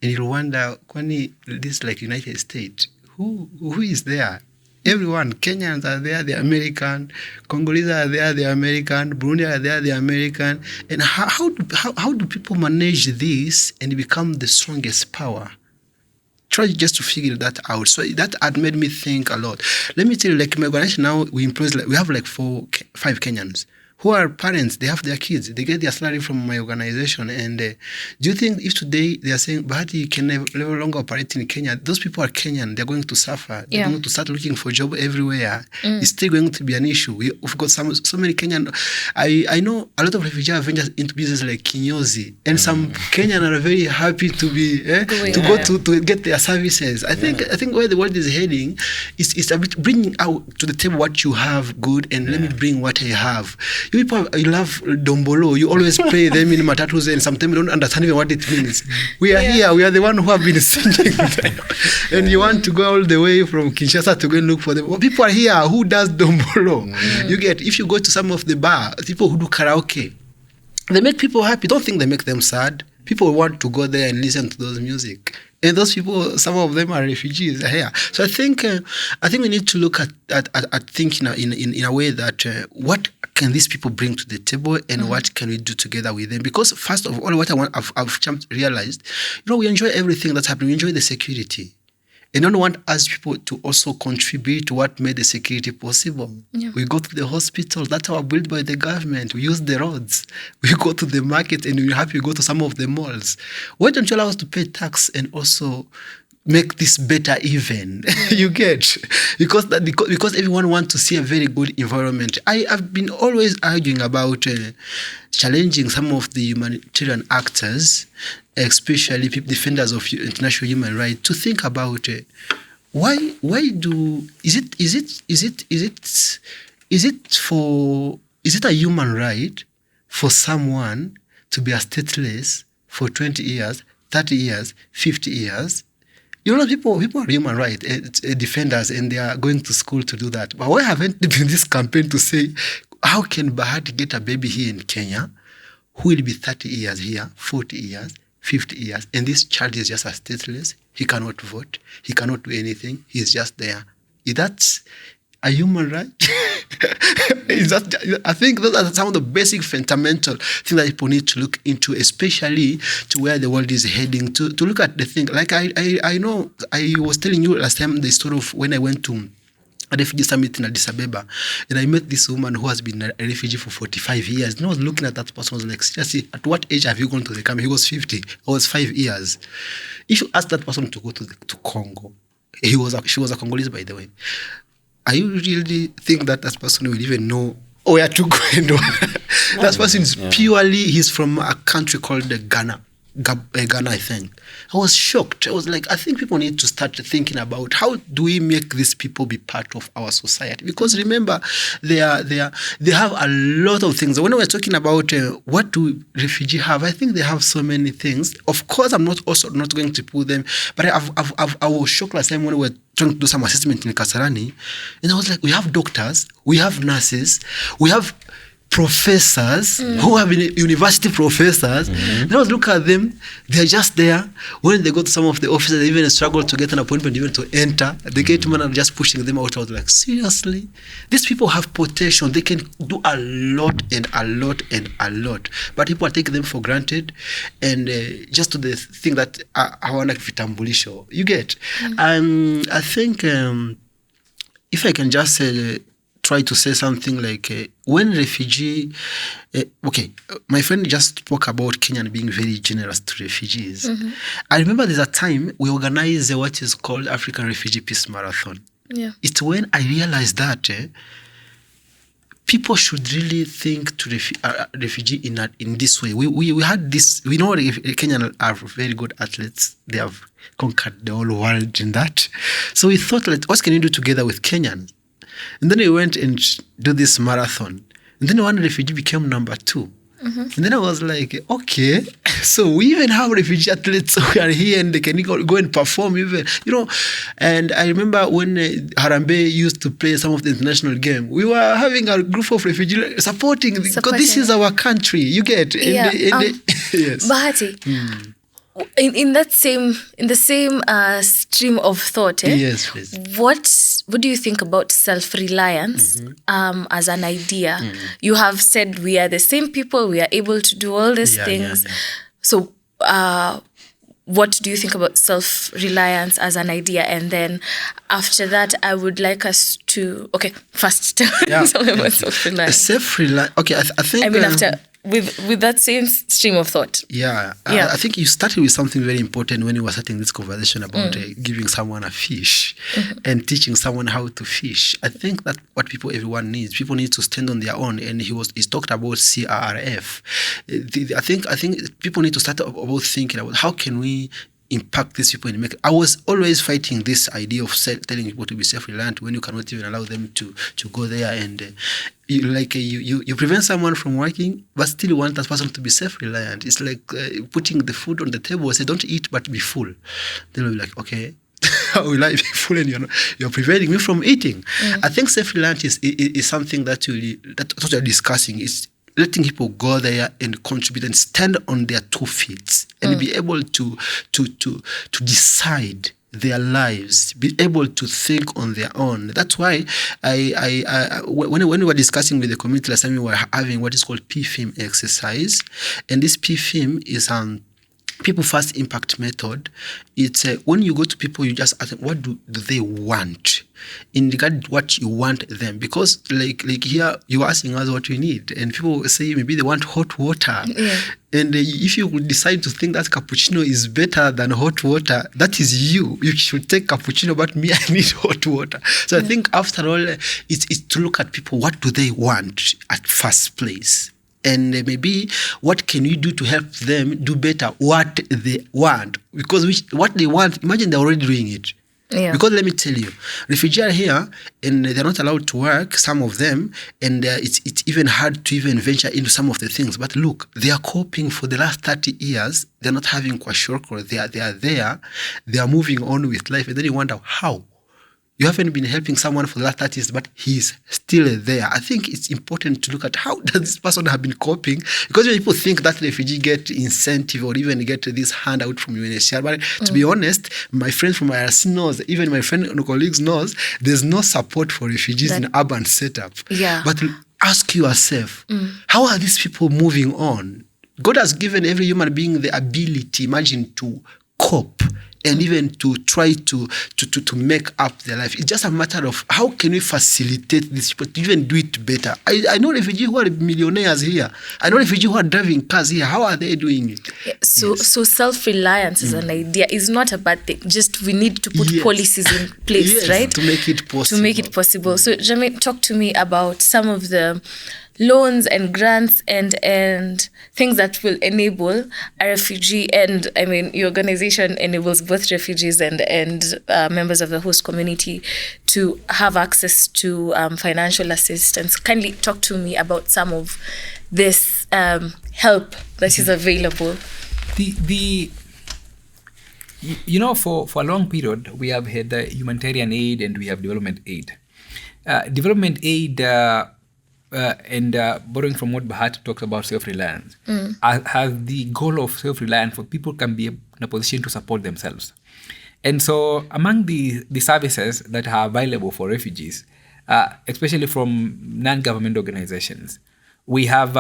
and you'll wonder, Kwani, this like United States, who is there? Everyone, Kenyans are there, they're American. Congolese are there, they're American. Burundi are there, they're American. And how do people manage this and become the strongest power? Try just to figure that out. So that had made me think a lot. Let me tell you, like in my organization now, we have like 5 Kenyans who are parents. They have their kids. They get their salary from my organization. And do you think if today they are saying, Bahati, you can no longer operate in Kenya, those people are Kenyan. They're going to suffer. They're going to start looking for a job everywhere. It's still going to be an issue. We've got so many Kenyan. I know a lot of refugees have ventured into business like kinyozi. And some Kenyan are very happy to be to get their services. I think where the world is heading is a bit bringing out to the table what you have good and let me bring what I have. You people, you love dombolo. You always play them in matatus, and sometimes you don't understand even what it means. We are here. We are the one who have been singing them. And you want to go all the way from Kinshasa to go and look for them. Well, people are here. Who does dombolo? You get, if you go to some of the bar, people who do karaoke, they make people happy. Don't think they make them sad. People want to go there and listen to those music. And those people, some of them are refugees here. So I think we need to look at thinking in a way that what can these people bring to the table and what can we do together with them? Because first of all, what I've realized, we enjoy everything that's happening. We enjoy the security. And don't want us people to also contribute to what made the security possible. Yeah. We go to the hospital, that's our built by the government. We use the roads. We go to the market and we're happy to go to some of the malls. Why don't you allow us to pay tax and also make this better even? You get? Because everyone wants to see a very good environment. I have been always arguing about challenging some of the humanitarian actors, especially people, defenders of international human rights, to think about why do is it a human right for someone to be a stateless for 20 years, 30 years, 50 years? People are human rights defenders, and they are going to school to do that. But why haven't there been this campaign to say, how can Bahati get a baby here in Kenya who will be 30 years here, 40 years, 50 years, and this child is just a stateless? He cannot vote. He cannot do anything. He's just there. Is that a human right? I think those are some of the basic fundamental things that people need to look into, especially to where the world is heading, to look at the thing. Like I know, I was telling you last time the story of when I went to a refugee summit in Addis Ababa, and I met this woman who has been a refugee for 45 years. And I was looking at that person, I was like, seriously, at what age have you gone to the camp? He was 50. I was 5 years. If you ask that person to go to Congo, she was a Congolese, by the way. I really think that person will even know where to go and that person is purely, he's from a country called Ghana, I think. I was shocked. I was like, I think people need to start thinking about how do we make these people be part of our society? Because remember, they have a lot of things. When we're talking about what do refugees have, I think they have so many things. Of course, I'm not going to put them, but I was shocked last time when we were trying to do some assessment in Kasarani, and I was like, we have doctors, we have nurses, we have professors who have been university professors. And I was looking at them, they're just there. When they go to some of the offices, they even struggle to get an appointment, even to enter. The gate man are just pushing them out. I was like, seriously? These people have potential. They can do a lot and a lot and a lot. But people are taking them for granted. And just to the thing that I want to vitambulisho. You get? I think if I can just try to say something like when refugee, my friend just spoke about Kenyan being very generous to refugees. I remember there's a time we organized what is called African Refugee Peace Marathon. Yeah. It's when I realized that people should really think to refugee in this way. We had this, we know Kenyan are very good athletes. They have conquered the whole world in that. So we thought, like, what can we do together with Kenyans? And then we went and do this marathon. And then one refugee became number 2. And then I was like, okay, so we even have refugee athletes who are here and they can go and perform even, And I remember when Harambee used to play some of the international game, we were having a group of refugees supporting. Because this is our country, you get. Yes. Bahati, in the same stream of thought, yes, please. What do you think about self-reliance as an idea? You have said we are the same people, we are able to do all these things. So what do you think about self-reliance as an idea? And then after that, I would like us to first tell me about self-reliance. Self-reliance. Okay, I think. I mean, after with that same stream of thought. I think you started with something very important when you were starting this conversation about giving someone a fish and teaching someone how to fish. I think that what everyone needs. People need to stand on their own. And he's talked about CRRF. I think people need to start about thinking about how can we impact these people and make. I was always fighting this idea of telling people to be self-reliant when you cannot even allow them to go there and you prevent someone from working, but still you want that person to be self-reliant. It's like putting the food on the table. Say, don't eat, but be full. They'll be like, okay. How will I be full and you're preventing me from eating? I think self-reliant is something that you're discussing. It's letting people go there and contribute and stand on their 2 feet and be able to decide their lives, be able to think on their own. That's why when we were discussing with the community last time, we were having what is called PFIM exercise, and this PFIM is people first impact method. It's when you go to people, you just ask them, what do they want in regard to what you want them, because like here you're asking us what we need, and people say maybe they want hot water, and if you decide to think that cappuccino is better than hot water, that is you should take cappuccino, but me, I need hot water. So I think after all, it's to look at people, what do they want at first place, and maybe what can you do to help them do better what they want, because what they want, imagine they're already doing it. Because let me tell you, refugees are here and they're not allowed to work, some of them, and it's even hard to even venture into some of the things. But look, they are coping for the last 30 years. They're not having kwashorkor. They are there. They are moving on with life. And then you wonder how. You haven't been helping someone for the last 30 years, but he's still there. I think it's important to look at how does this person have been coping, because when people think that refugee get incentive or even get this handout from UNHCR, but to be honest, my friend from IRC knows, even my friend and colleagues knows, there's no support for refugees in urban setup. But ask yourself, how are these people moving on? God has given every human being the ability, imagine, to cope and even to try to make up their life. It's just a matter of how can we facilitate this people to even do it better. I know refugees who are millionaires here. I know refugees who are driving cars here. How are they doing it? So self-reliance is an idea. It's not a bad thing. Just we need to put policies in place, right? To make it possible. To make it possible. So Jamie, talk to me about some of the loans and grants and things that will enable a refugee, and I mean your organization enables both refugees and members of the host community to have access to financial assistance. Kindly talk to me about some of this help that is available. For a long period we have had humanitarian aid and we have development aid. Development aid and borrowing from what Bahat talks about self-reliance, has the goal of self-reliance for people can be in a position to support themselves. And so among the services that are available for refugees, especially from non-government organizations, we have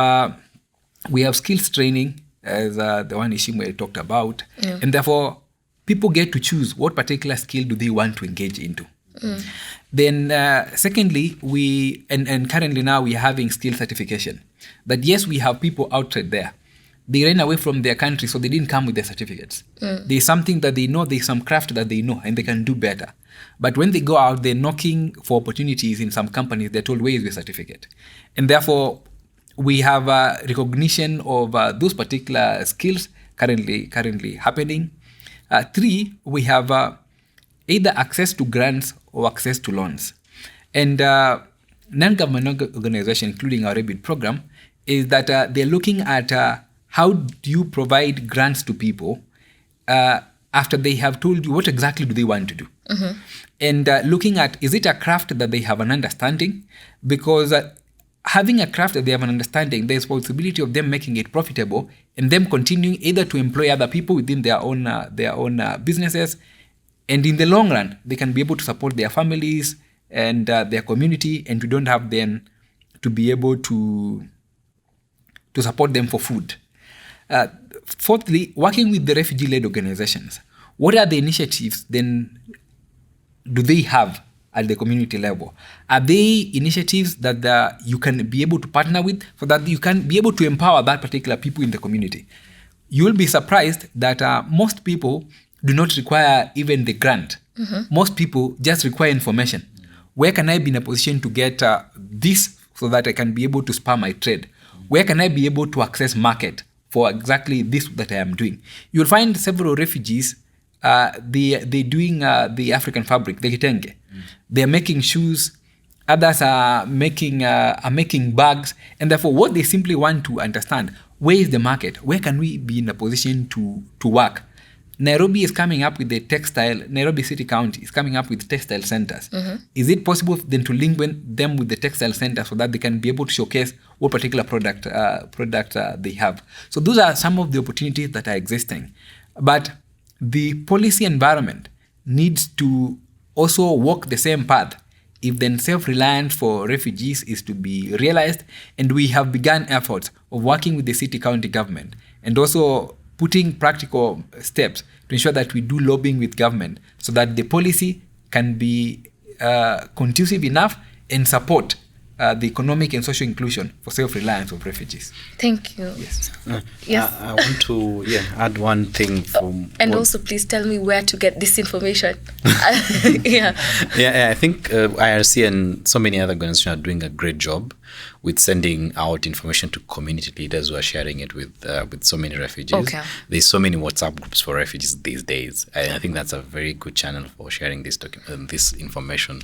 skills training, as the one Ishimwe talked about, and therefore people get to choose what particular skill do they want to engage into. Then secondly, we currently now we are having skill certification. That yes, we have people outside there. They ran away from their country, so they didn't come with their certificates. There's something that they know, there's some craft that they know, and they can do better. But when they go out, they're knocking for opportunities in some companies. They're told, where is your certificate? And therefore, we have recognition of those particular skills currently happening. 3, we have either access to grants or access to loans. And non-government organization, including our REBIT program, is that they're looking at how do you provide grants to people after they have told you what exactly do they want to do. And looking at, is it a craft that they have an understanding? Because having a craft that they have an understanding, there's possibility of them making it profitable and them continuing either to employ other people within their own businesses, and in the long run, they can be able to support their families and their community, and we don't have them to be able to support them for food. Fourthly, working with the refugee-led organizations. What are the initiatives then do they have at the community level? Are they initiatives that you can be able to partner with so that you can be able to empower that particular people in the community? You will be surprised that most people do not require even the grant. Most people just require information. Where can I be in a position to get this so that I can be able to spur my trade? Where can I be able to access market for exactly this that I am doing? You'll find several refugees, they're doing the African fabric, the kitenge. They're making shoes. Others are making bags. And therefore, what they simply want to understand, where is the market? Where can we be in a position to work? Nairobi is coming up with Nairobi City County is coming up with textile centers. Is it possible then to link them with the textile centers so that they can be able to showcase what particular product they have? So those are some of the opportunities that are existing. But the policy environment needs to also walk the same path if then self-reliance for refugees is to be realized. And we have begun efforts of working with the city county government and also putting practical steps to ensure that we do lobbying with government so that the policy can be conducive enough and support the economic and social inclusion for self-reliance of refugees. Thank you. Yes. Yes. I want to add one thing from and also please tell me where to get this information. Yeah, I think IRC and so many other organizations are doing a great job with sending out information to community leaders who are sharing it with so many refugees. Okay. There's so many WhatsApp groups for refugees these days. I think that's a very good channel for sharing this information.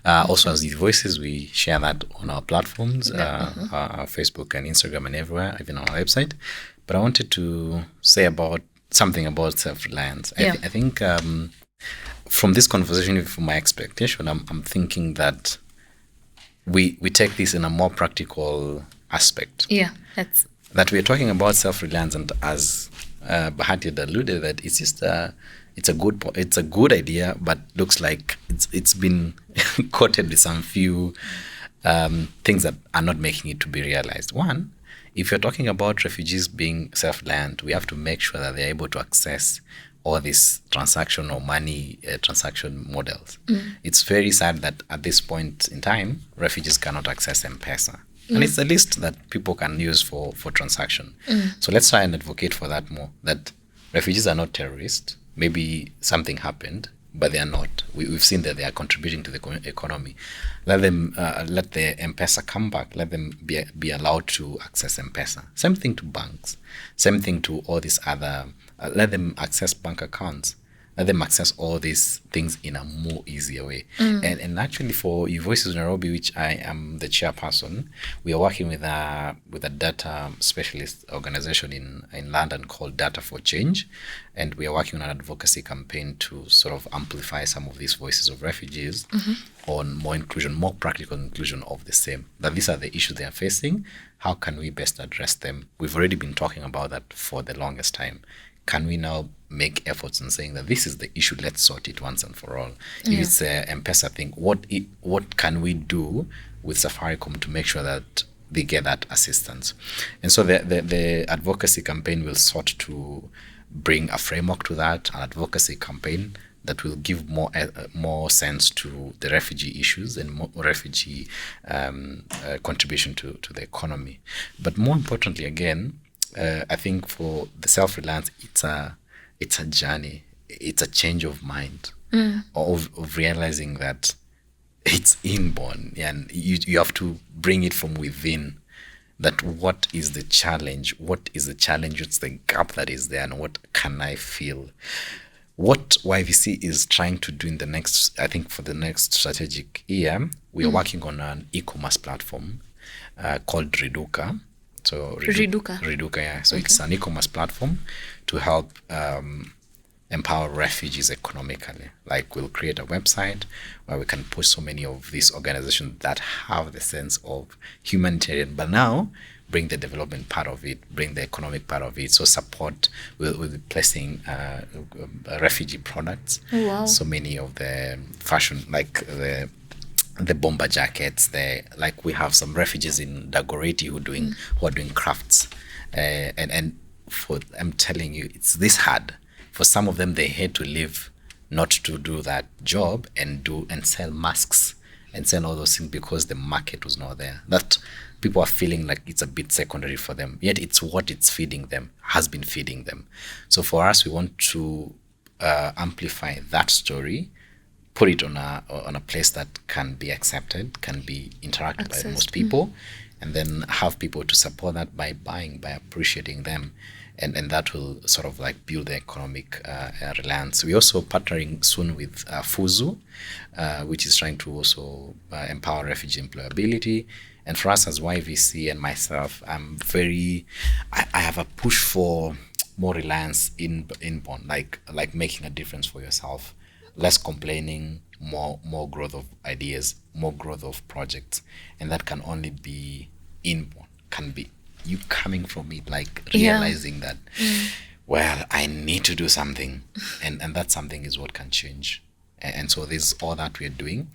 Also, as the voices, we share that on our platforms, our Facebook and Instagram and everywhere, even on our website. But I wanted to say something about self-reliance. I think from this conversation, from my expectation, I'm thinking that we take this in a more practical aspect. Yeah, that we're talking about self-reliance, and as Bahati had alluded, that it's just it's a good idea, but looks like it's been coated with some few things that are not making it to be realized. One, if you're talking about refugees being self-reliant, we have to make sure that they're able to access all these transaction or money transaction models. It's very sad that at this point in time, refugees cannot access M-Pesa. And it's a list that people can use for transaction. So let's try and advocate for that more, that refugees are not terrorists. Maybe something happened, but they are not. We've seen that they are contributing to the economy. Let them, let the M-Pesa come back. Let them be allowed to access M-Pesa. Same thing to banks. Same thing to all these other, let them access bank accounts. Let them access all these things in a more easier way. And actually for Voices Nairobi, which I am the chairperson, we are working with a data specialist organization in London called Data for Change. And we are working on an advocacy campaign to sort of amplify some of these voices of refugees on more inclusion, more practical inclusion of the same. That these are the issues they are facing. How can we best address them? We've already been talking about that for the longest time. Can we now make efforts in saying that this is the issue, let's sort it once and for all? If it's a M-Pesa thing, what can we do with Safaricom to make sure that they get that assistance? And so the advocacy campaign will sort to bring a framework to that, an advocacy campaign that will give more sense to the refugee issues and more refugee contribution to the economy. But more importantly, again, I think for the self-reliance, it's a journey. It's a change of mind of realizing that it's inborn, and you have to bring it from within. That what is the challenge? What is the challenge? What's the gap that is there, and what can I feel? What YVC is trying to do in the next, I think for the next strategic year, we are working on an e-commerce platform called Reduka. So Reduka, yeah. So it's an e-commerce platform to help empower refugees economically. Like we'll create a website where we can push so many of these organizations that have the sense of humanitarian, but now bring the development part of it, bring the economic part of it. So support, we'll be placing refugee products. Oh, wow. So many of the fashion, like the bomber jackets, like we have some refugees in Dagoretti who are doing crafts, and for I'm telling you, it's this hard. For some of them, they had to leave, not to do that job and sell masks and sell all those things because the market was not there. That people are feeling like it's a bit secondary for them, yet it's what it's feeding them, has been feeding them. So for us, we want to amplify that story, put it on a place that can be accepted, can be interacted by most people, and then have people to support that by buying, by appreciating them. And that will sort of like build the economic reliance. We're also partnering soon with Fuzu, which is trying to also empower refugee employability. And for us as YVC and myself, I have a push for more reliance inborn, like making a difference for yourself, less complaining, more growth of ideas, more growth of projects, and that can only be inborn, can be you coming from it, like realizing that, well, I need to do something, and that something is what can change. And so there's all that we're doing,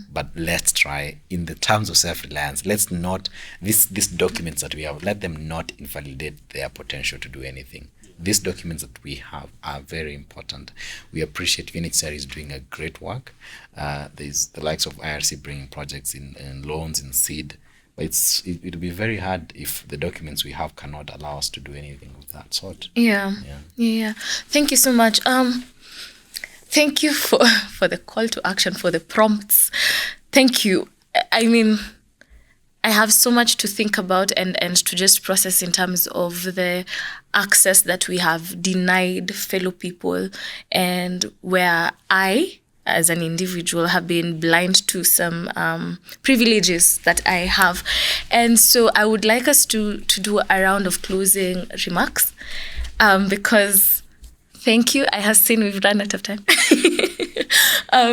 but let's try, in the terms of self-reliance, let's not, these documents that we have, let them not invalidate their potential to do anything. These documents that we have are very important. We appreciate UNHCR is doing a great work. There's the likes of IRC bringing projects in loans, in seed. But it'll be very hard if the documents we have cannot allow us to do anything of that sort. Yeah. Thank you so much. Thank you for the call to action, for the prompts. Thank you. I mean, I have so much to think about and to just process in terms of the access that we have denied fellow people, and where I, as an individual, have been blind to some privileges that I have. And so I would like us to do a round of closing remarks, because thank you. I have seen we've run out of time.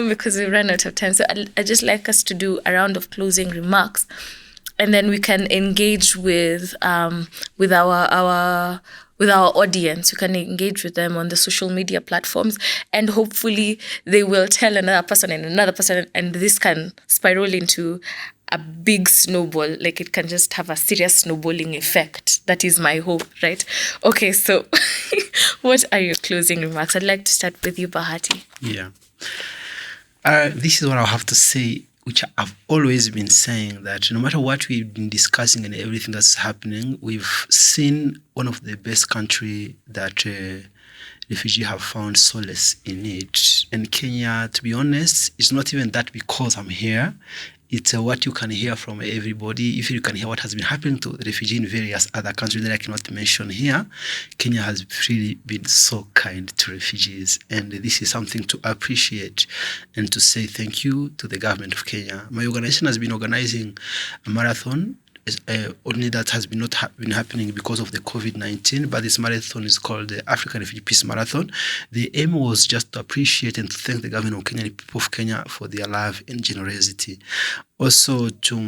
Because we've run out of time. So I'd just like us to do a round of closing remarks, and then we can engage with our audience. You can engage with them on the social media platforms, and hopefully they will tell another person and another person, and this can spiral into a big snowball. Like it can just have a serious snowballing effect. That is my hope, right? Okay, so What are your closing remarks? I'd like to start with you, Bahati. Yeah. This is what I'll have to say, which I've always been saying, that no matter what we've been discussing and everything that's happening, we've seen one of the best country that refugees have found solace in it. And Kenya, to be honest, it's not even that because I'm here. It's what you can hear from everybody. If you can hear what has been happening to the refugee in various other countries that I cannot mention here, Kenya has really been so kind to refugees. And this is something to appreciate and to say thank you to the government of Kenya. My organization has been organizing a marathon. Only that has been been happening because of the COVID-19, but this marathon is called the African Refugee Peace Marathon. The aim was just to appreciate and to thank the government of Kenya and the people of Kenya for their love and generosity. Also to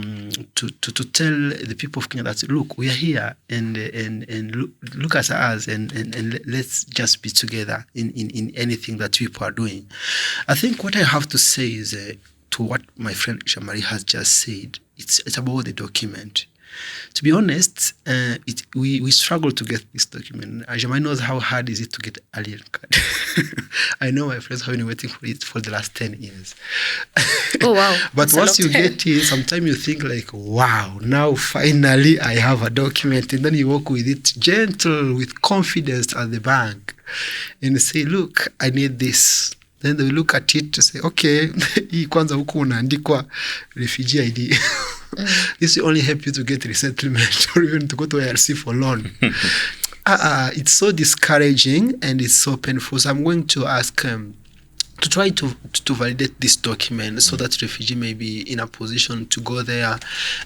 tell the people of Kenya that, look, we are here and look at us and let's just be together in anything that people are doing. I think what I have to say is to what my friend Shamari has just said. It's about the document. To be honest, we struggle to get this document. Jamai knows how hard is it to get alien card. I know my friends have been waiting for it for the last 10 years. Oh, wow. But once you get it, sometimes you think like, wow, now finally I have a document. And then you walk with it gentle, with confidence at the bank and say, look, I need this. Then they will look at it to say, okay, hii kwanza huku unaandikwa refugee ID. This will only help you to get resettlement or even to go to IRC for loan. It's so discouraging and it's so painful. So I'm going to ask to try to validate this document so that refugee may be in a position to go there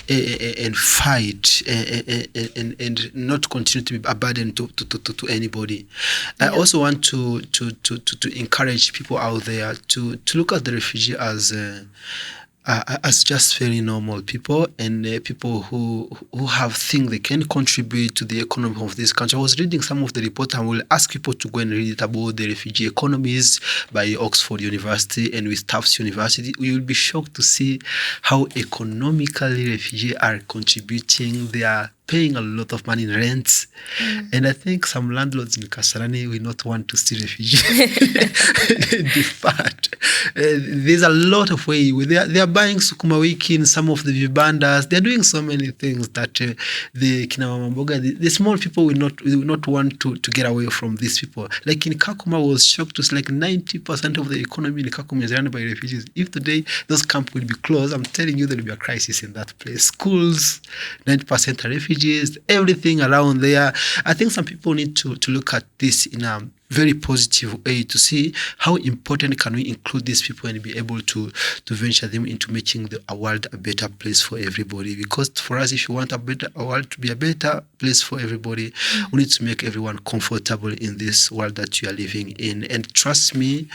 and fight and not continue to be a burden to anybody. Yeah. I also want to encourage people out there to look at the refugee as just very normal people and people who have things they can contribute to the economy of this country. I was reading some of the reports. I will ask people to go and read it about the refugee economies by Oxford University and with Tufts University. You will be shocked to see how economically refugees are contributing. They are paying a lot of money in rents. And I think some landlords in Kasarani will not want to see refugees depart. There's a lot of ways. They are buying sukuma wiki in some of the vibandas. They're doing so many things that the Kinamama Mboga, the small people will not want to get away from these people. Like in Kakuma, I was shocked to see like 90% of the economy in Kakuma is run by refugees. If today those camps will be closed, I'm telling you there will be a crisis in that place. Schools, 90% are refugees. Everything around there. I think some people need to look at this in a very positive way to see how important can we include these people and be able to venture them into making the world a better place for everybody. Because for us, if you want a world to be a better place for everybody, we need to make everyone comfortable in this world that you are living in. And trust me,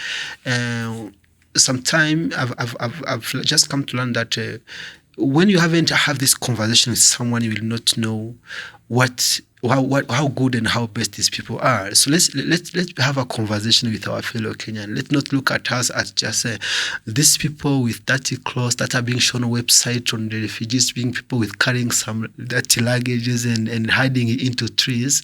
sometime I've just come to learn that when you haven't had this conversation with someone, you will not know how good and how best these people are. So let's have a conversation with our fellow Kenyan. Let's not look at us as just these people with dirty clothes that are being shown on website on the refugees, being people with carrying some dirty luggages and hiding it into trees.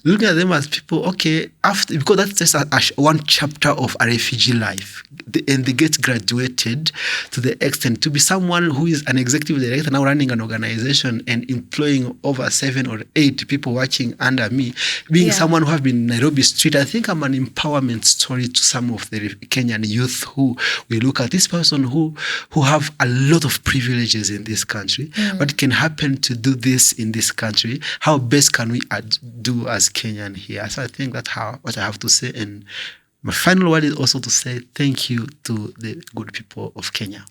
Looking at them as people, okay, after, because that's just one chapter of a refugee life. And they get graduated to the extent to be someone who is an executive director now running an organization and employing over 7 or 8 people working under me, being someone who have been in Nairobi street. I think I'm an empowerment story to some of the Kenyan youth who we look at this person who have a lot of privileges in this country, but can happen to do this in this country. How best can we do as Kenyan here? So I think that's what I have to say. And my final word is also to say thank you to the good people of Kenya.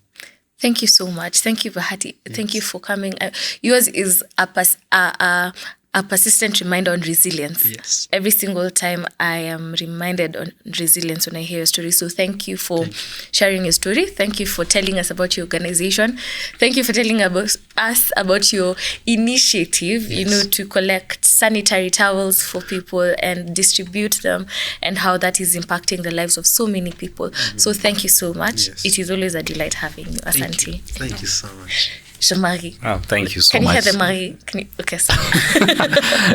Thank you so much. Thank you, Bahati. Yes. Thank you for coming. Yours is a persistent reminder on resilience. Yes. Every single time I am reminded on resilience when I hear your story. So thank you for sharing your story. Thank you for telling us about your organization. Thank you for telling us about your initiative, to collect sanitary towels for people and distribute them, and how that is impacting the lives of so many people. So thank you so much. Yes. It is always a delight having you. Asante. Thank you so much. Jean-Marie. Oh, thank you so Can you much. hear the Marie? Can you? Okay, sorry.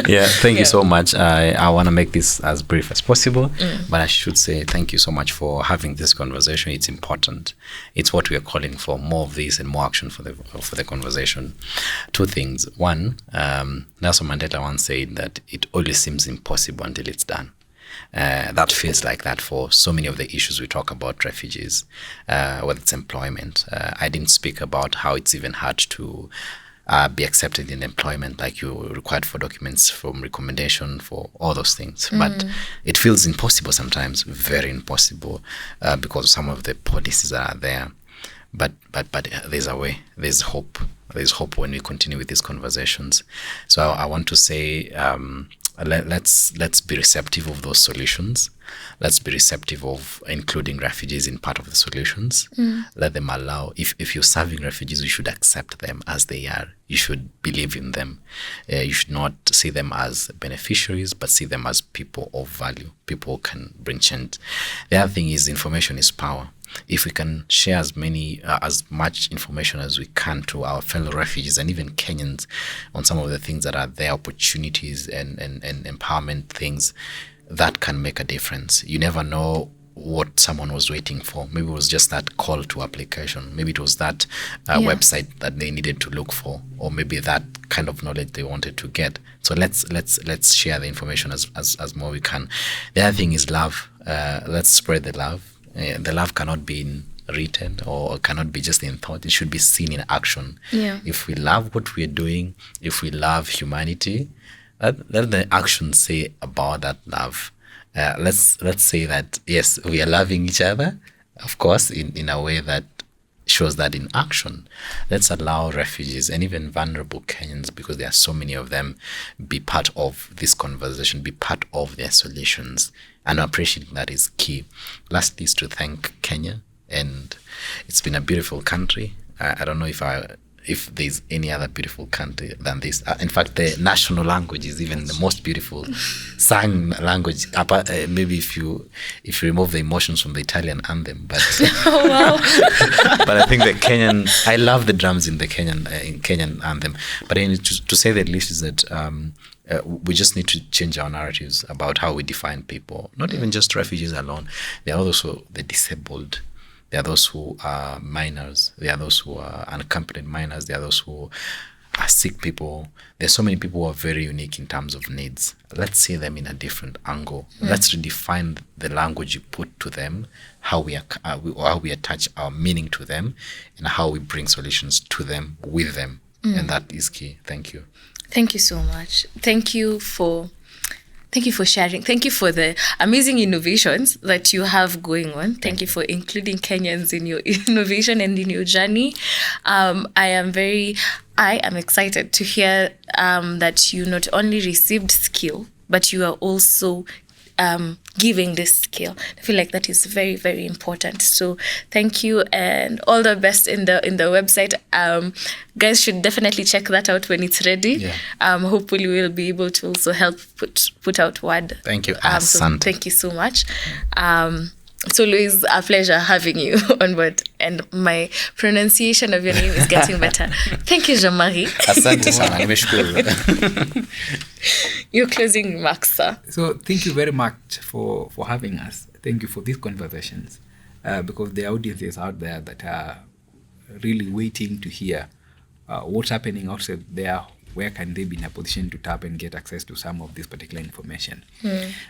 Yeah, thank Yeah. you so much. I want to make this as brief as possible, but I should say thank you so much for having this conversation. It's important. It's what we are calling for, more of this and more action for the conversation. Two things. One, Nelson Mandela once said that it always seems impossible until it's done. That feels like that for so many of the issues we talk about refugees, whether it's employment. I didn't speak about how it's even hard to be accepted in employment, like you're required for documents from recommendation, for all those things. But it feels impossible sometimes, very impossible, because of some of the policies that are there. But there's a way. There's hope. There's hope when we continue with these conversations. So I want to say, let's be receptive of those solutions. Let's be receptive of including refugees in part of the solutions. Let them allow, if you're serving refugees, you should accept them as they are. You should believe in them. You should not see them as beneficiaries, but see them as people of value, people who can bring change. The other thing is information is power. If we can share as much information as we can to our fellow refugees and even Kenyans on some of the things that are there, opportunities and empowerment things, that can make a difference. You never know what someone was waiting for. Maybe it was just that call to application. Maybe it was that website that they needed to look for, or maybe that kind of knowledge they wanted to get. So let's share the information as more we can. The other thing is love. Let's spread the love. The love cannot be written or cannot be just in thought. It should be seen in action. Yeah. If we love what we're doing, if we love humanity, let the actions say about that love. Let's say that, yes, we are loving each other, of course, in a way that shows that in action. Let's allow refugees and even vulnerable Kenyans, because there are so many of them, be part of this conversation, be part of their solutions. And appreciating that is key. Lastly is to thank Kenya, and it's been a beautiful country. I don't know if there's any other beautiful country than this. In fact, the national language is even the most beautiful sung language. Maybe if you remove the emotions from the Italian anthem, but Oh, wow. but I think the Kenyan. I love the drums in the Kenyan anthem. But to say the least is that we just need to change our narratives about how we define people. Not even just refugees alone. There are also the disabled. There are those who are minors. There are those who are unaccompanied minors. There are those who are sick people. There's so many people who are very unique in terms of needs. Let's see them in a different angle. Let's redefine the language you put to them, how we attach our meaning to them, and how we bring solutions to them, with them. And that is key. Thank you. Thank you so much. Thank you for sharing. Thank you for the amazing innovations that you have going on. Thank you for including Kenyans in your innovation and in your journey. I am excited to hear that you not only received skill, but you are also giving this skill. I feel like that is very, very important. So thank you, and all the best in the website. Guys should definitely check that out when it's ready. Yeah. Hopefully we'll be able to also help put out word. Thank you. So thank you so much. So Louise, a pleasure having you on board, and my pronunciation of your name is getting better. Thank you, Jean-Marie. Asante sana, nimeshukuru. Your closing remarks, sir. So thank you very much for having us. Thank you for these conversations, because the audiences out there that are really waiting to hear what's happening outside there, where can they be in a position to tap and get access to some of this particular information.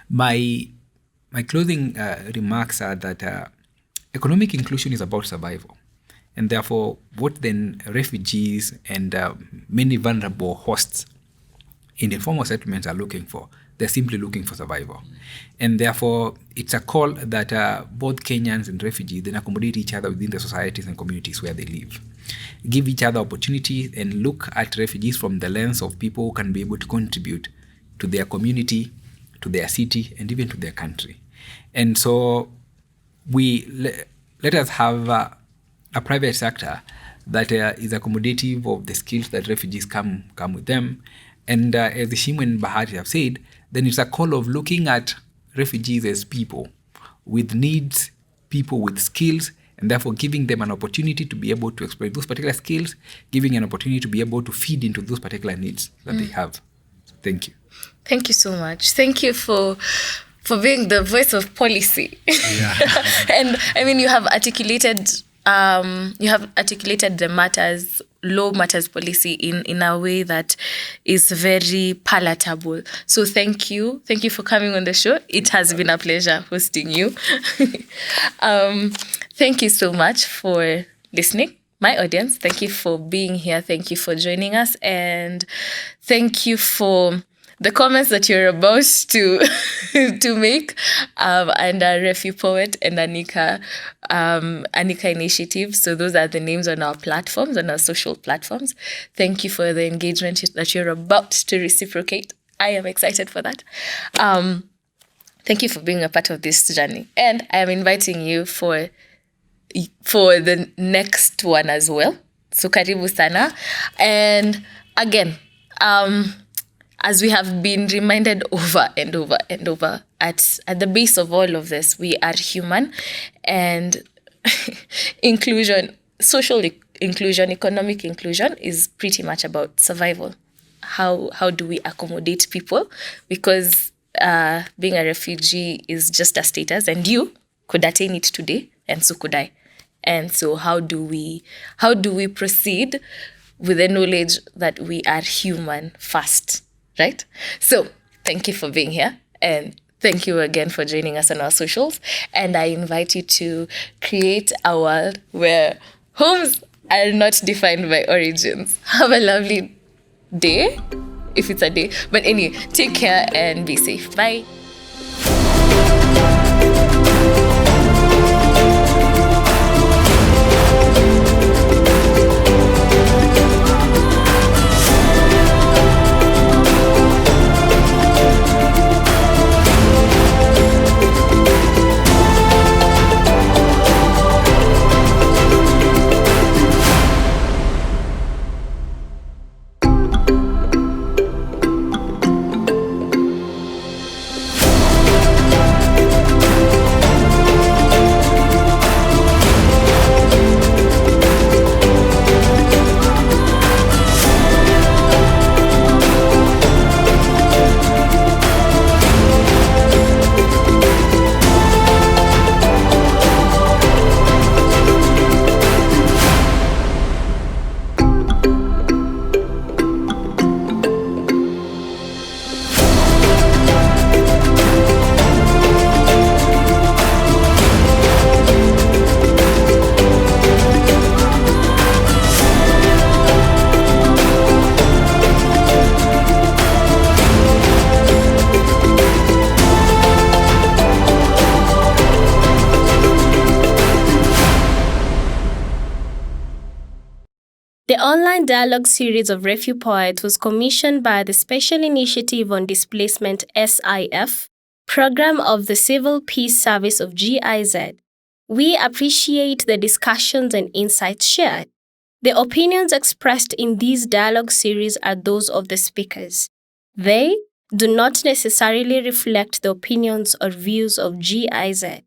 My closing remarks are that economic inclusion is about survival. And therefore, what then refugees and many vulnerable hosts in informal settlements are looking for, they're simply looking for survival. And therefore, it's a call that both Kenyans and refugees then accommodate each other within the societies and communities where they live. Give each other opportunity and look at refugees from the lens of people who can be able to contribute to their community, to their city, and even to their country. And so let us have a private sector that is accommodative of the skills that refugees come with them. And as Shimu and Bahati have said, then it's a call of looking at refugees as people with needs, people with skills, and therefore giving them an opportunity to be able to exploit those particular skills, giving an opportunity to be able to feed into those particular needs that they have. So thank you. Thank you so much. Thank you for being the voice of policy. Yeah. And I mean, you have articulated the law matters policy in a way that is very palatable. So thank you for coming on the show. It has been a pleasure hosting you. Thank you so much for listening, my audience. Thank you for being here. Thank you for joining us, and thank you for the comments that you're about to make under Refu Poet and Anika Initiative. So those are the names on our platforms, on our social platforms. Thank you for the engagement that you're about to reciprocate. I am excited for that. Thank you for being a part of this journey. And I am inviting you for the next one as well. So karibu sana. And again, as we have been reminded over and over and over, at the base of all of this, we are human, and inclusion, social inclusion, economic inclusion is pretty much about survival. How do we accommodate people? Because being a refugee is just a status, and you could attain it today, and so could I. And so how do we proceed with the knowledge that we are human first? Right? So thank you for being here, and thank you again for joining us on our socials. And I invite you to create a world where homes are not defined by origins. Have a lovely day, if it's a day. But anyway, take care and be safe. Bye. The online dialogue series of Refu Poet was commissioned by the Special Initiative on Displacement SIF program of the Civil Peace Service of GIZ. We appreciate the discussions and insights shared. The opinions expressed in these dialogue series are those of the speakers. They do not necessarily reflect the opinions or views of GIZ.